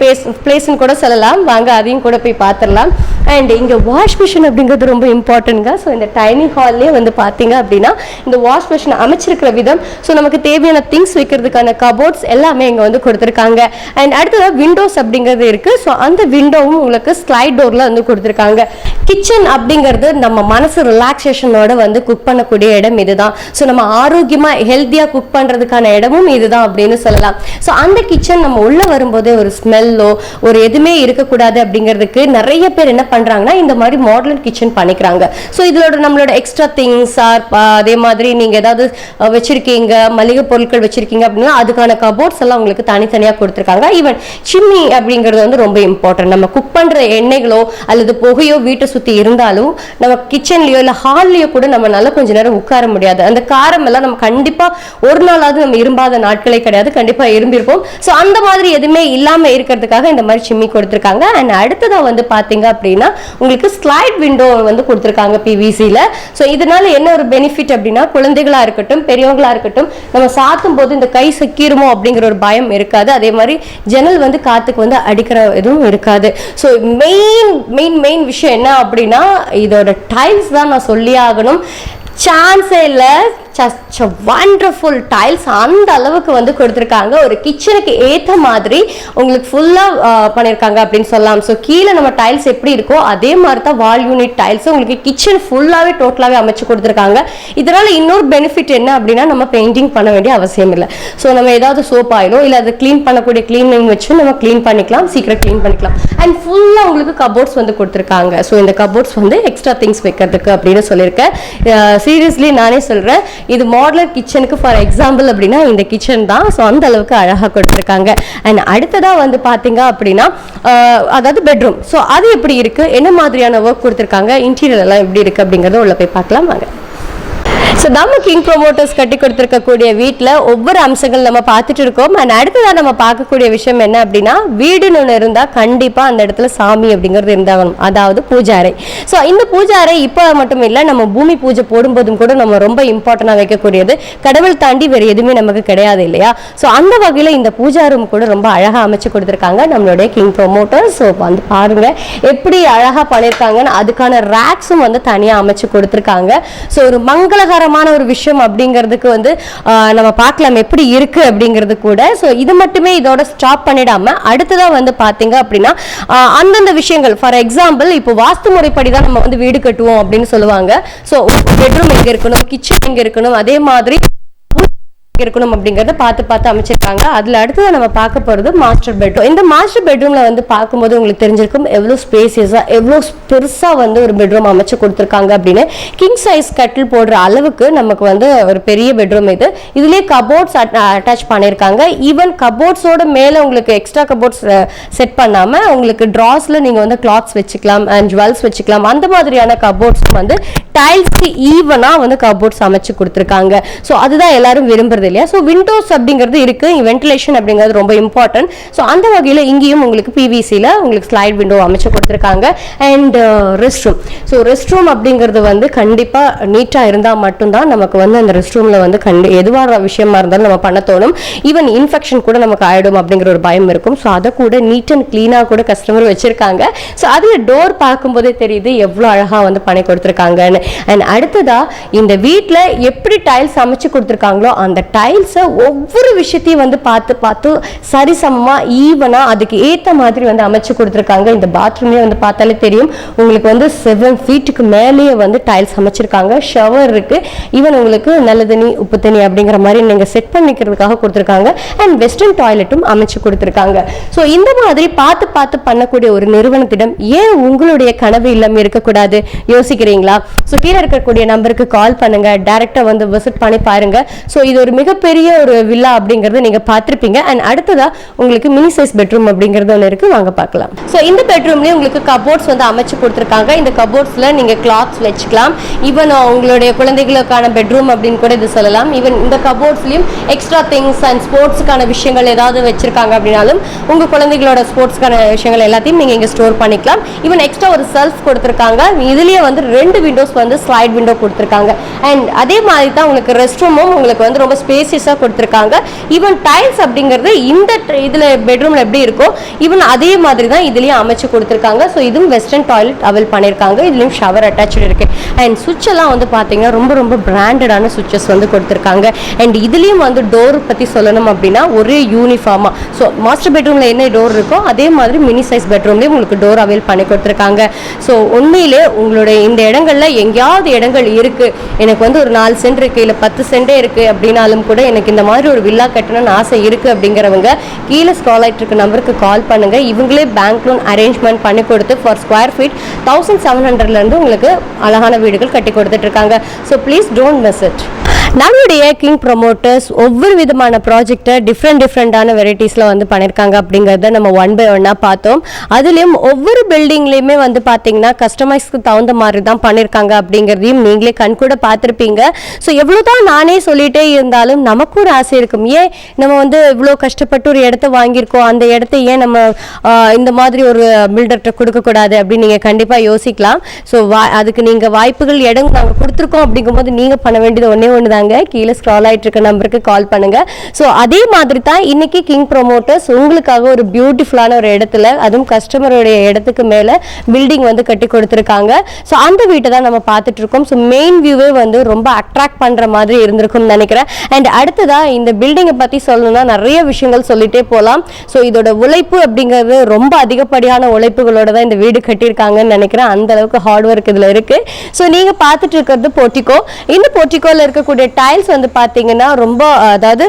பிளேஸ்ன்னு கூட சொல்லலாம், வாங்க அதையும் கூட போய் பார்த்துடலாம். அண்ட் இங்கே வாஷ் மிஷின் அப்படிங்கிறது ரொம்ப இம்பார்ட்டன்ட்ங்க. ஸோ இந்த டைனிங் ஹால்லேயே வந்து பார்த்தீங்க அப்படின்னா இந்த வாஷ் மிஷின் அமைச்சிருக்கிற விதம், ஸோ நமக்கு தேவையான திங்ஸ் வைக்கிறதுக்கான கபோர்ட்ஸ் எல்லாமே இங்கே வந்து கொடுத்துருக்காங்க. அண்ட் அடுத்ததாக விண்டோஸ் அப்படிங்கிறது இருக்குது. ஸோ அந்த விண்டோவும் உங்களுக்கு ஸ்லைட் டோரில் வந்து கொடுத்துருக்காங்க. கிச்சன் அப்படிங்கிறது நம்ம மனசு ரிலாக்ஸேஷனோட வந்து குக் பண்ணக்கூடிய இடம் இதுதான். ஸோ நம்ம ஆரோக்கியமாக ஹெல்த்தியாக குக் பண்ணுறதுக்கான இடமும் இதுதான் அப்படின்னு சொல்லலாம். ஸோ அந்த கிச்சன் நம்ம உள்ளே வரும்போதே ஒரு ஸ்மெல்லோ ஒரு எதுவுமே இருக்கக்கூடாது அப்படிங்கிறதுக்கு நிறைய பேர் என்ன பண்ணுறாங்கன்னா இந்த மாதிரி மாடலர் கிச்சன் பண்ணிக்கிறாங்க. ஸோ இதோட நம்மளோட எக்ஸ்ட்ரா திங்ஸ் அதே மாதிரி நீங்கள் ஏதாவது வச்சுருக்கீங்க, மளிகை பொருட்கள் வச்சுருக்கீங்க அப்படின்னா அதுக்கான கபோர்ட்ஸ் எல்லாம் உங்களுக்கு தனித்தனியாக கொடுத்துருக்காங்க. ஈவன் சிம்னி அப்படிங்கிறது வந்து ரொம்ப இம்பார்ட்டன்ட். நம்ம குக் பண்ணுற எண்ணெய்களோ அல்லது புகையோ வீட்டை சுற்றி இருந்தாலும் நம்ம கிச்சன்லையோ இல்லை ஹால்லையோ கூட நம்ம நல்லா கொஞ்ச நேரம் உட்கார முடியாது. அந்த காரம் எல்லாம் நம்ம கண்டிப்பாக ஒரு நாளாவது நம்ம இரும்பாத நாட்களே கிடையாது, கண்டிப்பாக இரும்பிருப்போம். ஸோ அந்த மாதிரி எதுவுமே இல்லாமல் இருக்கிறதுக்காக இந்த மாதிரி சிம்மி கொடுத்துருக்காங்க. அண்ட் அடுத்ததாக வந்து பார்த்தீங்க அப்படின்னா உங்களுக்கு ஸ்லைட் விண்டோ வந்து கொடுத்துருக்காங்க பிவிசியில். ஸோ இதனால என்ன ஒரு பெனிஃபிட் அப்படின்னா குழந்தைகளாக இருக்கட்டும் பெரியவங்களாக இருக்கட்டும் நம்ம சாத்தும் போது இந்த கை சிக்கிருமோ அப்படிங்கிற ஒரு பயம் இருக்காது. அதே மாதிரி ஜன்னல் வந்து காற்றுக்கு வந்து அடிக்கிற எதுவும் இருக்காது. ஸோ மெயின் விஷயம் என்ன அப்படின்னா இதோட டைல்ஸ் தான் நான் சொல்லி ஆகணும். சான்ஸே இல்லை, வண்டர்ஃபுல் டைல்ஸ் அந்த அளவுக்கு வந்து கொடுத்துருக்காங்க. ஒரு கிச்சனுக்கு ஏற்ற மாதிரி உங்களுக்கு ஃபுல்லாக பண்ணியிருக்காங்க அப்படின்னு சொல்லலாம். ஸோ கீழே நம்ம டைல்ஸ் எப்படி இருக்கோ அதே மாதிரி தான் வால் யூனிட் டைல்ஸ் உங்களுக்கு கிச்சன் ஃபுல்லாகவே டோட்டலாகவே அமைச்சு கொடுத்துருக்காங்க. இதனால் இன்னொரு பெனிஃபிட் என்ன அப்படின்னா நம்ம பெயிண்டிங் பண்ண வேண்டிய அவசியம் இல்லை. ஸோ நம்ம ஏதாவது சோப் ஆயிலோ இல்லை அதை க்ளீன் பண்ணக்கூடிய க்ளீனிங் வச்சு நம்ம க்ளீன் பண்ணிக்கலாம், சீக்கிரம் க்ளீன் பண்ணிக்கலாம். அண்ட் ஃபுல்லாக உங்களுக்கு கபோர்ட்ஸ் வந்து கொடுத்துருக்காங்க. ஸோ இந்த கபோர்ட்ஸ் வந்து எக்ஸ்ட்ரா திங்ஸ் வைக்கிறதுக்கு அப்படின்னு சொல்லியிருக்கேன். சீரியஸ்லி நானே சொல்கிறேன், இது மாடலர் கிச்சனுக்கு ஃபார் எக்ஸாம்பிள் அப்படின்னா இந்த கிச்சன் தான். ஸோ அந்த அளவுக்கு அழகாக கொடுத்துருக்காங்க. அண்ட் அடுத்ததாக வந்து பார்த்தீங்க அப்படின்னா அதாவது பெட்ரூம். ஸோ அது எப்படி இருக்குது, என்ன மாதிரியான ஒர்க் கொடுத்துருக்காங்க, இன்டீரியர் எல்லாம் எப்படி இருக்குது அப்படிங்கிறத உள்ள போய் பார்க்கலாம் வாங்க. ஸோ நம்ம கிங் ப்ரொமோட்டர்ஸ் கட்டி கொடுத்துருக்கக்கூடிய வீட்டில் ஒவ்வொரு அம்சங்கள் நம்ம பார்த்துட்டு இருக்கோம். அண்ட் அடுத்ததாக நம்ம பார்க்கக்கூடிய விஷயம் என்ன அப்படின்னா வீடுன்னு ஒன்று இருந்தால் கண்டிப்பாக அந்த இடத்துல சாமி அப்படிங்கிறது இருந்தாகணும், அதாவது பூஜாரை. ஸோ இந்த பூஜாரை இப்போ மட்டும் இல்லை, நம்ம பூமி பூஜை போடும்போதும் கூட நம்ம ரொம்ப இம்பார்ட்டண்டாக வைக்கக்கூடியது. கடவுள் தாண்டி வேறு எதுவுமே நமக்கு கிடையாது இல்லையா? ஸோ அந்த வகையில் இந்த பூஜா ரூம் கூட ரொம்ப அழகாக அமைச்சு கொடுத்துருக்காங்க நம்மளுடைய கிங் ப்ரொமோட்டர்ஸ். ஸோ வந்து பாருங்கள் எப்படி அழகாக பண்ணியிருக்காங்கன்னு. அதுக்கான ரேக்ஸும் வந்து தனியாக அமைச்சு கொடுத்துருக்காங்க. ஸோ ஒரு மங்களகரமான ஒரு விஷயம் அப்படிங்கிறதுக்கு வந்து நம்ம பார்க்கலாம் எப்படி இருக்கு அப்படிங்கிறது கூட. ஸோ இது மட்டுமே இதோட ஸ்டாப் பண்ணிடாம அடுத்ததா வந்து பாத்தீங்க அப்படின்னா அந்தந்த விஷயங்கள் ஃபார் எக்ஸாம்பிள் இப்போ வாஸ்து முறைப்படி தான் நம்ம வந்து வீடு கட்டுவோம் அப்படின்னு சொல்லுவாங்க. ஸோ பெட்ரூம் எங்க இருக்கணும், கிச்சன் எங்க இருக்கணும், அதே மாதிரி இருக்கணும் அப்படிங்கறத பார்த்து அமைச்சிருக்காங்க. அதுல அடுத்தது நம்ம பார்க்க போறது மாஸ்டர் பெட்ரூம். இந்த மாஸ்டர் பெட்ரூம்ல வந்து பார்க்கும்போது உங்களுக்கு தெரிஞ்சிருக்கும் எவ்வளவு ஸ்பேசியஸா எவ்வளவு பெருசா வந்து ஒரு பெட்ரூம் அமைச்சு கொடுத்துருக்காங்க அப்படின்னு. கிங் சைஸ் கட்டில் போடுற அளவுக்கு நமக்கு வந்து ஒரு பெரிய பெட்ரூம் இது. இதுலயே கபோர்ட்ஸ் அட்டாச் பண்ணியிருக்காங்க. ஈவன் கபோர்ட்ஸோட மேல உங்களுக்கு எக்ஸ்ட்ரா கபோர்ட்ஸ் செட் பண்ணாம உங்களுக்கு டிராஸ்ல நீங்க வந்து கிளாத்ஸ் வச்சுக்கலாம் அண்ட் ஜுவல்ஸ் வச்சுக்கலாம். அந்த மாதிரியான கபோர்ட்ஸ் வந்து டைல்ஸ்க்கு ஈவனா வந்து கபோர்ட்ஸ் அமைச்சு கொடுத்துருக்காங்க. ஸோ அதுதான் எல்லாரும் விரும்புறது இல்லையா? ஸோ விண்டோஸ் அப்படிங்கிறது இருக்கு, வென்டிலேஷன் அப்படிங்கிறது ரொம்ப இம்பார்ட்டன்ட். ஸோ அந்த வகையில் இங்கேயும் உங்களுக்கு பிவிசியில் உங்களுக்கு ஸ்லைட் விண்டோ அமைச்சு கொடுத்துருக்காங்க. And rest room. So rest room அப்படிங்கிறது வந்து கண்டிப்பாக நீட்டாக இருந்தால் மட்டும்தான் நமக்கு வந்து அந்த ரெஸ்ட் ரூமில் வந்து எதுவாக விஷயமா இருந்தாலும் நம்ம பண்ண தோணும். ஈவன் இன்ஃபெக்ஷன் கூட நமக்கு ஆயிடும் அப்படிங்கிற ஒரு பயம் இருக்கும். ஸோ அதை கூட நீட் அண்ட் கிளீனாக கூட கஸ்டமர் வச்சிருக்காங்க. ஸோ அதில் டோர் பார்க்கும்போதே தெரியுது எவ்வளோ அழகாக வந்து பண்ணி கொடுத்துருக்காங்கன்னு. அண்ட் அடுத்ததா இந்த வீட்டில் எப்படி டைல்ஸ் அமைச்சு கொடுத்துருக்காங்களோ அந்த டைல்ஸை ஒவ்வொரு விஷயத்தையும் வந்து பார்த்து சரிசமமா ஈவனா அதுக்கு ஏற்ற மாதிரி வந்து அமைச்சு கொடுத்துருக்காங்க. இந்த பாத்ரூம்லேயே வந்து பார்த்தாலே தெரியும் உங்களுக்கு வந்து 7 ஃபீட்டுக்கு மேலேயே வந்து டைல்ஸ் அமைச்சிருக்காங்க. ஷவர் இருக்கு, ஈவன் உங்களுக்கு நல்ல தண்ணி உப்பு தண்ணி அப்படிங்கிற மாதிரி நீங்க செட் பண்ணிக்கிறதுக்காக கொடுத்துருக்காங்க. அண்ட் வெஸ்டர்ன் டாய்லெட்டும் அமைச்சு கொடுத்துருக்காங்க. ஸோ இந்த மாதிரி பார்த்து பண்ணக்கூடிய ஒரு நிறுவனத்திடம் ஏன் உங்களுடைய கனவு இல்லம் இருக்கக்கூடாது யோசிக்கிறீங்களா? ஸோ கீழே இருக்கக்கூடிய நம்பருக்கு கால் பண்ணுங்க, டைரக்டா வந்து விசிட் பண்ணி பாருங்க. ஸோ இது ஒரு மிகப்பெரிய ஒரு வில்லா அப்படிங்கறத நீங்க பார்த்திருப்பீங்க. அண்ட் அடுத்ததா உங்களுக்கு மினி சைஸ் பெட்ரூம் அப்படிங்கிறது ஒன்று இருக்கு, வாங்க பார்க்கலாம். ஸோ இந்த பெட்ரூம்லயே உங்களுக்கு கபோர்ட்ஸ் வந்து அமைச்சு கொடுத்துருக்காங்க. இந்த கபோர்ட்ஸ்ல நீங்க கிளாத்ஸ் வச்சுக்கலாம். ஈவன் உங்களுடைய குழந்தைகளுக்கான பெட்ரூம் அப்படின்னு கூட இது சொல்லலாம். ஈவன் இந்த கபோர்ட்ஸ்லயும் எக்ஸ்ட்ரா திங்ஸ் அண்ட் ஸ்போர்ட்ஸ்க்கான விஷயங்கள் ஏதாவது வச்சிருக்காங்க அப்படின்னாலும் உங்க குழந்தைகளோட ஸ்போர்ட்ஸ்க்கான விஷயங்கள் எல்லாத்தையும் நீங்க இங்க ஸ்டோர் பண்ணிக்கலாம். ஈவன் எக்ஸ்ட்ரா ஒரு செல்ஃப் கொடுத்துருக்காங்க. இதுலயே வந்து 2 விண்டோஸ் வந்து ஸ்லைட் விண்டோ கொடுத்துருக்காங்க. அண்ட் அதே மாதிரி தான் உங்களுக்கு ரெஸ்ட் ரூமும் உங்களுக்கு வந்து ரொம்ப ஸ்பேசியஸா கொடுத்துருக்காங்க. ஈவன் டைல்ஸ் அப்படிங்கிறது இந்த இதுல பெட்ரூம்ல எப்படி இருக்கோ ஈவன் அதே மாதிரி தான் இதுலயும் அமைச்சு கொடுத்துருக்காங்க. ஸோ இதுவும் வெஸ்டர்ன் டாய்லெட் அவைல் பண்ணியிருக்காங்க. இதுலயும் ஷவர் அட்டாச்சு இருக்கு. அண்ட் சுவிட்ச் எல்லாம் வந்து பாத்தீங்கன்னா ரொம்ப ரொம்ப பிராண்டடான சுவிட்சஸ் வந்து கொடுத்துருக்காங்க. அண்ட் இதுலயும் வந்து டோர் பத்தி சொல்லணும் அப்படின்னா ஒரே யூனிஃபார்மா, ஸோ மாஸ்டர் பெட்ரூம்ல என்ன டோர் இருக்கோ அதே மாதிரி மினி சைஸ் பெட்ரூம்லயும் உங்களுக்கு டோர் அவைல் பண்ணி கொடுத்துருக்காங்க. ஸோ உண்மையிலே உங்களுடைய இந்த இடங்கள்ல எங்கேயாவது இடங்கள் இருக்கு, எனக்கு வந்து ஒரு 4 சென்ட் இருக்கு இல்ல 10 சென்டே இருக்கு அப்படின்னாலும் கூட எனக்கு இந்த மாதிரி ஒரு வில்லா கட்டணும்னு ஆசை இருக்கு அப்படிங்கிறவங்க கீழே ஸ்க்ரால் ஆயிட்டு இருக்க நம்பருக்கு கால் பண்ணுங்க. இவங்களே பேங்க் லோன் அரேஞ்ச்மெண்ட் பண்ணி கொடுத்து ஃபார் ஸ்கொயர் ஃபீட் 1700 இருந்து உங்களுக்கு அழகான வீடுகள் கட்டி கொடுத்துட்டு இருக்காங்க. So please don't miss it. நம்மளுடைய கிங் ப்ரொமோட்டர்ஸ் ஒவ்வொரு விதமான ப்ராஜெக்டை டிஃப்ரெண்டான வெரைட்டிஸில் வந்து பண்ணியிருக்காங்க அப்படிங்கிறத நம்ம 1 by 1 பார்த்தோம். அதுலேயும் ஒவ்வொரு பில்டிங்லேயுமே வந்து பார்த்தீங்கன்னா கஸ்டமைஸ்க்கு தகுந்த மாதிரி தான் பண்ணியிருக்காங்க அப்படிங்கிறதையும் நீங்களே கண்கூட பார்த்துருப்பீங்க. ஸோ எவ்வளோ தான் நானே சொல்லிகிட்டே இருந்தாலும் நமக்கு ஒரு ஆசை இருக்கும், ஏன் நம்ம வந்து இவ்வளோ கஷ்டப்பட்டு ஒரு இடத்த வாங்கியிருக்கோம், அந்த இடத்த ஏன் நம்ம இந்த மாதிரி ஒரு பில்டர்கிட்ட கொடுக்கக்கூடாது அப்படின்னு நீங்கள் கண்டிப்பாக யோசிக்கலாம். ஸோ அதுக்கு நீங்கள் வாய்ப்புகள் இடம் நாங்கள் கொடுத்துருக்கோம் அப்படிங்கும்போது நீங்கள் பண்ண வேண்டியது ஒன்று தான், கீழே ஸ்க்ரால் ஆயிட்டு இருக்க நம்பருக்கு கால் பண்ணுங்க. சோ அதே மாதிரி தான் இன்னைக்கு கிங் ப்ரொமோட்டர்ஸ் உங்களுக்காக ஒரு பியூட்டிஃபுல்லான ஒரு இடத்துல, அதுவும் கஸ்டமருடைய இடத்துக்கு மேல பில்டிங் வந்து கட்டி கொடுத்துருக்காங்க. சோ அந்த வீட்டை தான் நம்ம பார்த்துட்டு இருக்கோம். ஸோ மெயின் வியூவே வந்து ரொம்ப அட்ராக்ட் பண்ற மாதிரி இருந்திருக்கும் நினைக்கிறேன். அண்ட் அடுத்ததா இந்த பில்டிங்கை பத்தி சொல்லணும்னா நிறைய விஷயங்கள் சொல்லிட்டே போகலாம். ஸோ இதோட உழைப்பு அப்படிங்கிறது ரொம்ப அதிகப்படியான உழைப்புகளோட தான் இந்த வீடு கட்டியிருக்காங்கன்னு நினைக்கிறேன். அந்த அளவுக்கு ஹார்ட் ஒர்க் இதுல இருக்கு. ஸோ நீங்க பார்த்துட்டு இருக்கிறது போர்ட்டிகோ. இந்த போர்ட்டிகோல இருக்கக்கூடிய டைல்ஸ் வந்து பாத்தீங்கன்னா ரொம்ப அதாவது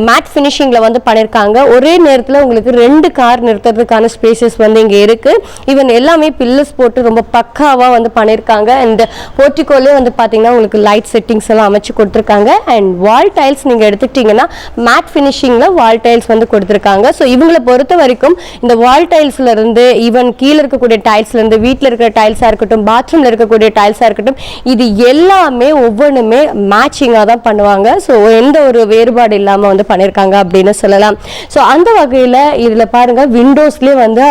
மேட் ஃபினிஷிங்ல வந்து பண்ணிருக்காங்க. ஒரே நேரத்தில் உங்களுக்கு 2 கார் நிறுத்துறதுக்கான ஸ்பேசஸ் வந்து இங்க இருக்கு. ஈவன் எல்லாமே பில்லர்ஸ் போட்டு ரொம்ப பக்காவா வந்து பண்ணிருக்காங்க. அண்ட் போர்ட்டிகோலே வந்து பாத்தீங்கன்னா உங்களுக்கு லைட் செட்டிங்ஸ் எல்லாம் அமைச்சு கொடுத்துருக்காங்க. அண்ட் வால் டைல்ஸ் நீங்க எடுத்துக்கிட்டீங்கன்னா மேட் ஃபினிஷிங்ல வால் டைல்ஸ் வந்து கொடுத்துருக்காங்க. ஸோ இவங்களை பொறுத்த வரைக்கும் இந்த வால் டைல்ஸ்ல இருந்து ஈவன் கீழே இருக்கக்கூடிய டைல்ஸ்ல இருந்து வீட்டில் இருக்கிற டைல்ஸா இருக்கட்டும், பாத்ரூம்ல இருக்கக்கூடிய டைல்ஸா இருக்கட்டும், இது எல்லாமே ஒவ்வொன்றுமே மேட்சிங்காக தான் பண்ணுவாங்க. ஸோ எந்த ஒரு வேறுபாடு இல்லாமல் வந்து பண்ணியிருக்காங்க அப்படின்னு சொல்லலாம். ஸோ அந்த வகையில் இதில் பாருங்க விண்டோஸ்லேயே வந்து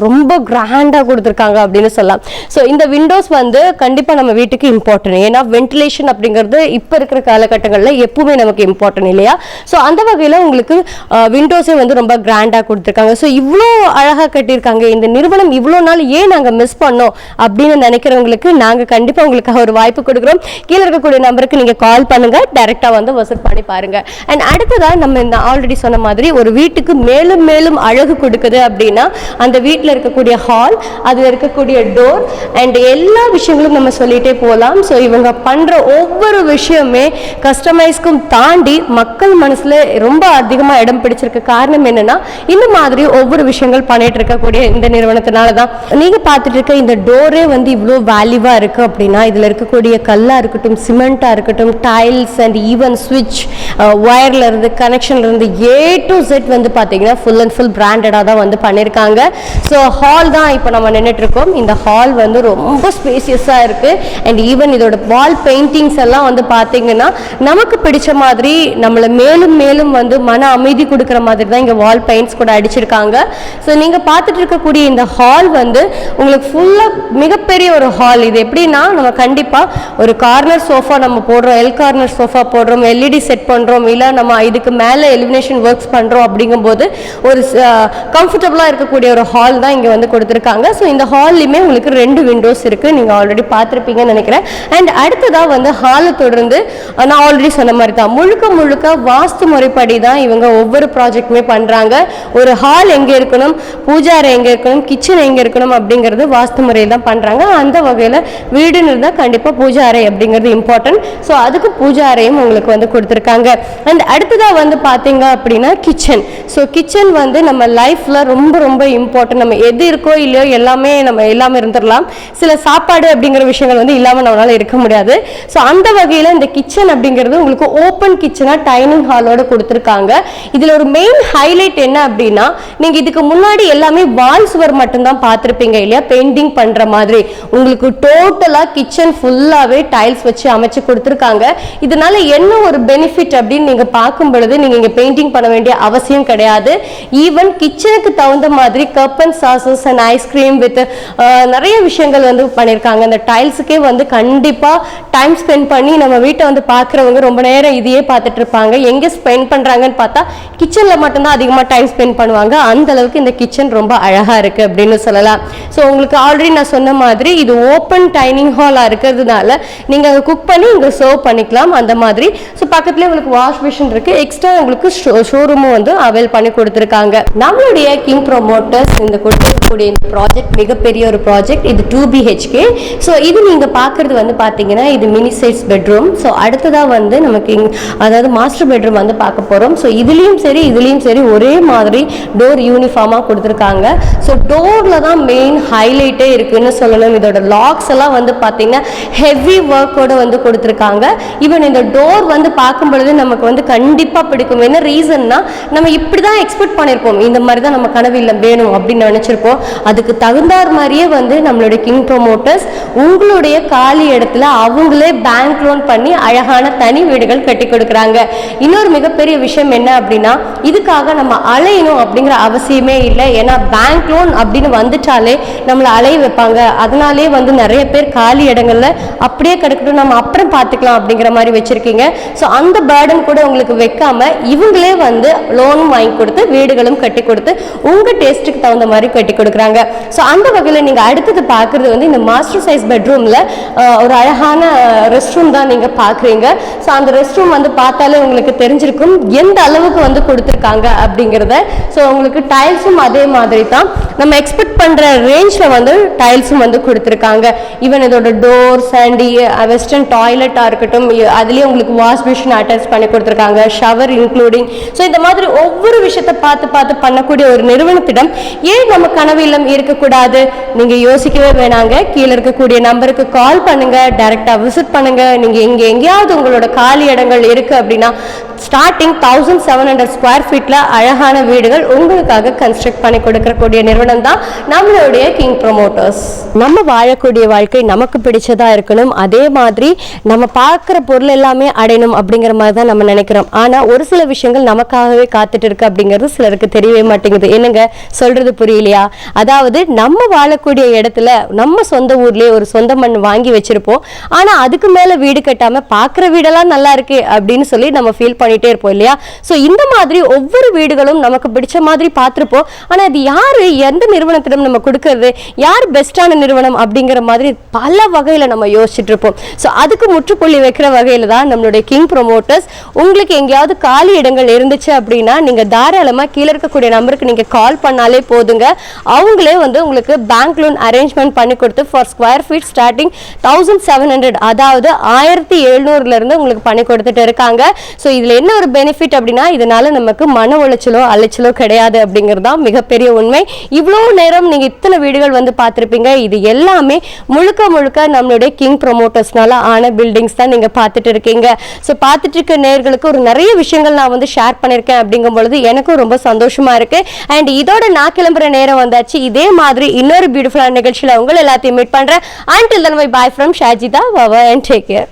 ரொம்ப கிராண்டாக கொடுத்துருக்காங்க அப்படின்னு சொல்லலாம். ஸோ இந்த விண்டோஸ் வந்து கண்டிப்பாக நம்ம வீட்டுக்கு இம்பார்ட்டன்ட். ஏன்னா வென்டிலேஷன் அப்படிங்கிறது இப்போ இருக்கிற காலகட்டங்களில் எப்பவுமே நமக்கு இம்பார்ட்டன்ட் இல்லையா? ஸோ அந்த வகையில் உங்களுக்கு விண்டோஸே வந்து ரொம்ப கிராண்டாக கொடுத்துருக்காங்க. ஸோ இவ்வளோ அழகாக கட்டியிருக்காங்க. இந்த நிறுவனம் இவ்வளோ நாள் ஏன் நாங்கள் மிஸ் பண்ணோம் அப்படின்னு நினைக்கிறவங்களுக்கு நாங்கள் கண்டிப்பாக உங்களுக்காக ஒரு வாய்ப்பு கொடுக்குறோம். கீழே இருக்கக்கூடிய நம்பருக்கு நீங்கள் கால் பண்ணுங்க, டைரக்டா வந்து விசிட் பண்ணி பாருங்க. அண்ட் அடுத்ததா நம்ம இந்த ஆல்ரெடி சொன்ன மாதிரி ஒரு வீட்டுக்கு மேலும் மேலும் அழகு கொடுக்குது அப்படின்னா அந்த வீட்டில் இருக்கக்கூடிய ஹால், அதுல இருக்கக்கூடிய டோர் அண்ட் எல்லா விஷயங்களும் நம்ம சொல்லிட்டே போகலாம். ஸோ இவங்க பண்ற ஒவ்வொரு விஷயமே கஸ்டமைஸ்க்கும் தாண்டி மக்கள் மனசுல ரொம்ப அதிகமாக இடம் பிடிச்சிருக்க காரணம் என்னன்னா இந்த மாதிரி ஒவ்வொரு விஷயங்கள் பண்ணிட்டு இருக்கக்கூடிய இந்த நிறுவனத்தினால தான். நீங்க பார்த்துட்டு இருக்க இந்த டோரே வந்து இவ்வளோ வேல்யூவா இருக்கு அப்படின்னா இதுல இருக்கக்கூடிய கல்லா இருக்கட்டும், சிமெண்டா இருக்கட்டும், டைல்ஸ் அண்ட் ஈவன் ஸ்விட்ச், ஒயர்ல இருந்து கனெக்ஷன்ல இருந்து A to Z வந்து பாத்தீங்கன்னா ஃபுல் அண்ட் ஃபுல் பிராண்டடா தான் வந்து பண்ணிருக்காங்க. ஸோ ஹால் தான் இப்போ நம்ம நின்றுட்டு இருக்கோம். இந்த ஹால் வந்து ரொம்ப ஸ்பேசியஸா இருக்கு. அண்ட் ஈவன் இதோட வால் பெயிண்டிங்ஸ் எல்லாம் வந்து பாத்தீங்கன்னா நமக்கு பிடிச்ச மாதிரி நம்மளை மேலும் மேலும் வந்து மன அமைதி கொடுக்குற மாதிரி தான் இங்க வால் பெயிண்ட்ஸ் கூட அடிச்சிருக்காங்க. ஸோ நீங்க பார்த்துட்டு இருக்கக்கூடிய இந்த ஹால் வந்து உங்களுக்கு ஃபுல்லா மிகப்பெரிய ஒரு ஹால். இது எப்படின்னா நம்ம கண்டிப்பா ஒரு கார்னர் சோஃபா நம்ம போடுறோம், எல் கார்னர் சோஃபா போடுறோம், LED செட் பண்றோம், இல்ல நம்ம இதுக்கு மேல எலிமினேஷன் ஒர்க்ஸ் பண்றோம் அப்படிங்கும்போது ஒரு கம்ஃபர்டபுளா இருக்கக்கூடிய ஒரு ஹால் தான் இங்க வந்து கொடுத்துருக்காங்க. ஸோ இந்த ஹால்லையுமே உங்களுக்கு 2 விண்டோஸ் இருக்கு, நீங்க ஆல்ரெடி பார்த்துருப்பீங்கன்னு நினைக்கிறேன். அண்ட் அடுத்ததா வந்து ஹாலை தொடர்ந்து நான் ஆல்ரெடி சொன்ன மாதிரி தான் முழுக்க முழுக்க வாஸ்து முறைப்படி தான் இவங்க ஒவ்வொரு ப்ராஜெக்ட்டுமே பண்றாங்க. ஒரு ஹால் எங்க இருக்கணும், பூஜாரை எங்க இருக்கணும், கிச்சன் எங்க இருக்கணும் அப்படிங்கிறது வாஸ்து முறையில் தான் பண்றாங்க. அந்த வகையில் வீடுன்னு இருந்தால் கண்டிப்பா பூஜாரை அப்படிங்கிறது இம்பார்ட்டன்ட். ஸோ அது அதுக்கு பூஜா அறையும் உங்களுக்கு வந்து கொடுத்துருக்காங்க. அண்ட் அடுத்ததாக வந்து பார்த்தீங்க அப்படின்னா கிச்சன். ஸோ கிச்சன் வந்து நம்ம லைஃப்பில் ரொம்ப ரொம்ப இம்பார்ட்டன்ட். நம்ம எது இருக்கோ இல்லையோ எல்லாமே இருந்துடலாம். சில சாப்பாடு அப்படிங்கிற விஷயங்கள் வந்து இல்லாமல் நம்மளால இருக்க முடியாது. ஸோ அந்த வகையில் இந்த கிச்சன் அப்படிங்கிறது உங்களுக்கு ஓப்பன் கிச்சனாக டைனிங் ஹாலோட கொடுத்துருக்காங்க. இதில் ஒரு மெயின் ஹைலைட் என்ன அப்படின்னா, நீங்கள் இதுக்கு முன்னாடி எல்லாமே வால் சுவர் மட்டும்தான் பார்த்துருப்பீங்க இல்லையா, பெயிண்டிங் பண்ணுற மாதிரி. உங்களுக்கு டோட்டலாக கிச்சன் ஃபுல்லாகவே டைல்ஸ் வச்சு அமைச்சு கொடுத்துருக்காங்க. இதனால என்ன ஒரு பெனிஃபிட் அப்படின்னு நீங்க பார்க்கும் பொழுது, நீங்க இங்க பெயிண்டிங் பண்ண வேண்டிய அவசியம் கிடையாது. ஈவன் கிச்சனுக்கு தகுந்த மாதிரி cup and sauces and ice cream with நிறைய விஷயங்கள் வந்து பண்ணியிருக்காங்க. அந்த டைல்ஸுக்கே வந்து கண்டிப்பா டைம் ஸ்பெண்ட் பண்ணி நம்ம வீட்டை வந்து பார்க்குறவங்க ரொம்ப நேரம் இதையே பார்த்துட்டு இருப்பாங்க. எங்கே ஸ்பெண்ட் பண்றாங்கன்னு பார்த்தா கிச்சன்ல மட்டும்தான் அதிகமாக டைம் ஸ்பெண்ட் பண்ணுவாங்க. அந்த அளவுக்கு இந்த கிச்சன் ரொம்ப அழகா இருக்கு அப்படின்னு சொல்லலாம். ஸோ உங்களுக்கு ஆல்ரெடி நான் சொன்ன மாதிரி இது ஓப்பன் டைனிங் ஹாலா இருக்கிறதுனால நீங்க குக் பண்ணி இங்க சர்வ் பண்ணிக்கலாம் அந்த மாதிரி. ஸோ பக்கத்துலேயே உங்களுக்கு வாஷ் மிஷின் இருக்கு. எக்ஸ்ட்ரா உங்களுக்கு ஷோரூமும் வந்து அவைல் பண்ணி கொடுத்துருக்காங்க. நம்மளுடைய கிங் ப்ரொமோட்டர்ஸ் இந்த கொடுக்கக்கூடிய இந்த ப்ராஜெக்ட் மிகப்பெரிய ஒரு ப்ராஜெக்ட். இது 2 BHK. ஸோ இது நீங்க பார்க்கறது வந்து பார்த்தீங்கன்னா இது மினி சைஸ் பெட்ரூம். ஸோ அடுத்ததாக வந்து நமக்கு அதாவது மாஸ்டர் பெட்ரூம் வந்து பார்க்க போகிறோம். ஸோ இதுலேயும் சரி ஒரே மாதிரி டோர் யூனிஃபார்மாக கொடுத்துருக்காங்க. ஸோ டோரில் தான் மெயின் ஹைலைட்டே இருக்குன்னு சொல்லணும். இதோட லாக்ஸ் எல்லாம் வந்து பார்த்தீங்கன்னா ஹெவி ஒர்க்கோட வந்து கொடுத்துருக்காங்க. ஈவன் இந்த டோர் வந்து பார்க்கும் பொழுது நமக்கு வந்து கண்டிப்பாக பிடிக்கும். என்ன ரீசன்னா, நம்ம இப்படி தான் எக்ஸ்பெக்ட் பண்ணியிருப்போம், இந்த மாதிரி தான் நம்ம கனவில் வேணும் அப்படின்னு நினச்சிருப்போம். அதுக்கு தகுந்தார் மாதிரியே வந்து நம்மளுடைய கிங் ப்ரொமோட்டர்ஸ் உங்களுடைய காலி இடத்துல அவங்களே பேங்க் லோன் பண்ணி அழகான தனி வீடுகள் கட்டி கொடுக்குறாங்க. இன்னொரு மிகப்பெரிய விஷயம் என்ன அப்படின்னா, இதுக்காக நம்ம அலையணும் அப்படிங்கிற அவசியமே இல்லை. ஏன்னா பேங்க் லோன் அப்படின்னு வந்துட்டாலே நம்மளை அலைய வைப்பாங்க. அதனாலே வந்து நிறைய பேர் காலி இடங்கள்ல அப்படியே கிடக்கட்டும், நம்ம அப்புறம் பார்த்துக்கலாம் அப்படிங்கிற மாதிரி வச்சிருக்கீங்க. ஸோ அந்த பேர்டன் கூட உங்களுக்கு வைக்காம இவங்களே வந்து லோனும் வாங்கி கொடுத்து வீடுகளும் கட்டி கொடுத்து உங்க டேஸ்ட்டுக்கு தகுந்த மாதிரி கட்டி கொடுக்குறாங்க. ஸோ அந்த வகையில் நீங்க அடுத்தது பார்க்கறது வந்து இந்த மாஸ்டர் சைஸ் பெட்ரூம்ல ஒரு அழகான ரெஸ்ட் ரூம் தான் நீங்க பாக்குறீங்க. ஸோ அந்த ரெஸ்ட் ரூம் வந்து பார்த்தாலே உங்களுக்கு தெரிஞ்சிருக்கும் எந்த அளவுக்கு வந்து கொடுத்துருக்காங்க அப்படிங்கிறத. ஸோ உங்களுக்கு டைல்ஸும் அதே மாதிரி தான் நம்ம எக்ஸ்பெக்ட் பண்ற ரேஞ்ச்ல வந்து டைல்ஸும் வந்து கொடுத்துருக்காங்க. ஈவன் இதோட டோர்ஸ் அண்ட் வெஸ்டர்ன் டாய்லெட்டா இருக்கட்டும், அதுலயே உங்களுக்கு வாஷ் மிஷின் அட்டாச் பண்ணி கொடுத்துருக்காங்க, ஷவர் இன்க்ளூடிங். ஸோ இந்த மாதிரி ஒவ்வொரு விஷயத்தை பார்த்து பண்ணக்கூடிய ஒரு நிறுவனத்திடம் ஏன் நம்ம கனவு இல்லம் இருக்கக்கூடாது? நீங்க யோசிக்கவே வேணாங்க. கீழே இருக்கக்கூடிய நம்பருக்கு கால் பண்ணுங்க, டைரக்டா விசிட் பண்ணுங்க. நீங்க எங்கேயாவது உங்களோட காலி இடங்கள் இருக்கு அப்படின்னா ஸ்டார்டிங் 1700 ஸ்கொயர் ஃபீட்ல அழகான வீடுகள் உங்களுக்காக கன்ஸ்ட்ரக்ட் பண்ணி கொடுக்கக்கூடிய நிறுவனம் தான் நம்மளுடைய கிங் ப்ரொமோட்டர்ஸ். நம்ம வாழக்கூடிய வாழ்க்கை நமக்கு பிடிச்சதா இருக்கணும், அதே மாதிரி நம்ம பார்க்குற பொருள் எல்லாமே அடையணும் அப்படிங்கிற மாதிரி தான் நம்ம நினைக்கிறோம். ஆனா ஒரு சில விஷயங்கள் நமக்காகவே காத்துட்டு இருக்கு அப்படிங்கிறது சிலருக்கு தெரியவே மாட்டேங்குது. என்னங்க சொல்றது புரியலையா? அதாவது நம்ம வாழக்கூடிய இடத்துல நம்ம சொந்த ஊர்லயே ஒரு சொந்த மண் வாங்கி வச்சிருப்போம். ஆனா அதுக்கு மேல வீடு கட்டாம பார்க்குற வீடெல்லாம் நல்லா இருக்கு அப்படின்னு சொல்லி நம்ம ஃபீல் பண்ணிட்டே இருப்போம் இல்லையா? ஸோ இந்த மாதிரி ஒவ்வொரு வீடுகளும் நமக்கு பிடிச்ச மாதிரி பார்த்துருப்போம். ஆனா அது யாரு, எந்த நிறுவனத்திடம் நம்ம கொடுக்கறது, யார் பெஸ்டான நிறுவனம் அப்படிங்கிற மாதிரி பல வகையில நம்ம யோசிச்சுட்டு இருப்போம். ஸோ அதுக்கு முற்றுப்புள்ளி வைக்கிற வகையில தான் நம்மளுடைய கிங் ப்ரொமோட்டர்ஸ். உங்களுக்கு எங்கேயாவது காலி இடங்கள் இருந்துச்சு அப்படின்னா நீங்க தாராளமா கீழே இருக்கக்கூடிய நம்பருக்கு நீங்க கால் பண்ணாலே போதுங்க. அவங்களே வந்து உங்களுக்கு பேங்க் லோன் அரேஞ்ச்மெண்ட் பண்ணி கொடுத்து ஃபார் ஸ்கொயர் ஃபீட் ஸ்டார்டிங் 1700, அதாவது 1700 இருந்து உங்களுக்கு பண்ணி கொடுத்துட்டு இருக்காங்க. ஸோ இதுல என்ன ஒரு பெனிஃபிட் அப்படின்னா, இதனால நமக்கு மன உளைச்சலோ அலைச்சலோ கிடையாது அப்படிங்கிறது தான் மிகப்பெரிய உண்மை. இவ்வளோ நேரம் நீங்க இத்தனை வீடுகள் வந்து பார்த்துருப்பீங்க. இது எல்லாமே முழுக்க நம்மளுடைய கிங் ப்ரொமோட்டர்ஸ்னால ஆன பில்டிங்ஸ் தான் நீங்க பார்த்துட்டு இருக்கீங்க. ஸோ பார்த்துட்டு இருக்க நேர்களுக்கு ஒரு நிறைய விஷயங்கள் நான் வந்து ஷேர் பண்ணியிருக்கேன் அப்படிங்கும் பொழுது எனக்கும் ரொம்ப சந்தோஷமா இருக்கு. அண்ட் இதோட நான் கிளம்புற நேரம் வந்தாச்சு. இதே மாதிரி இன்னொரு பியூட்டிஃபுல்லான நிகழ்ச்சியில உங்களை எல்லாத்தையும் மீட் பண்றேன். Until then, bye from Shajita. Bye and take care.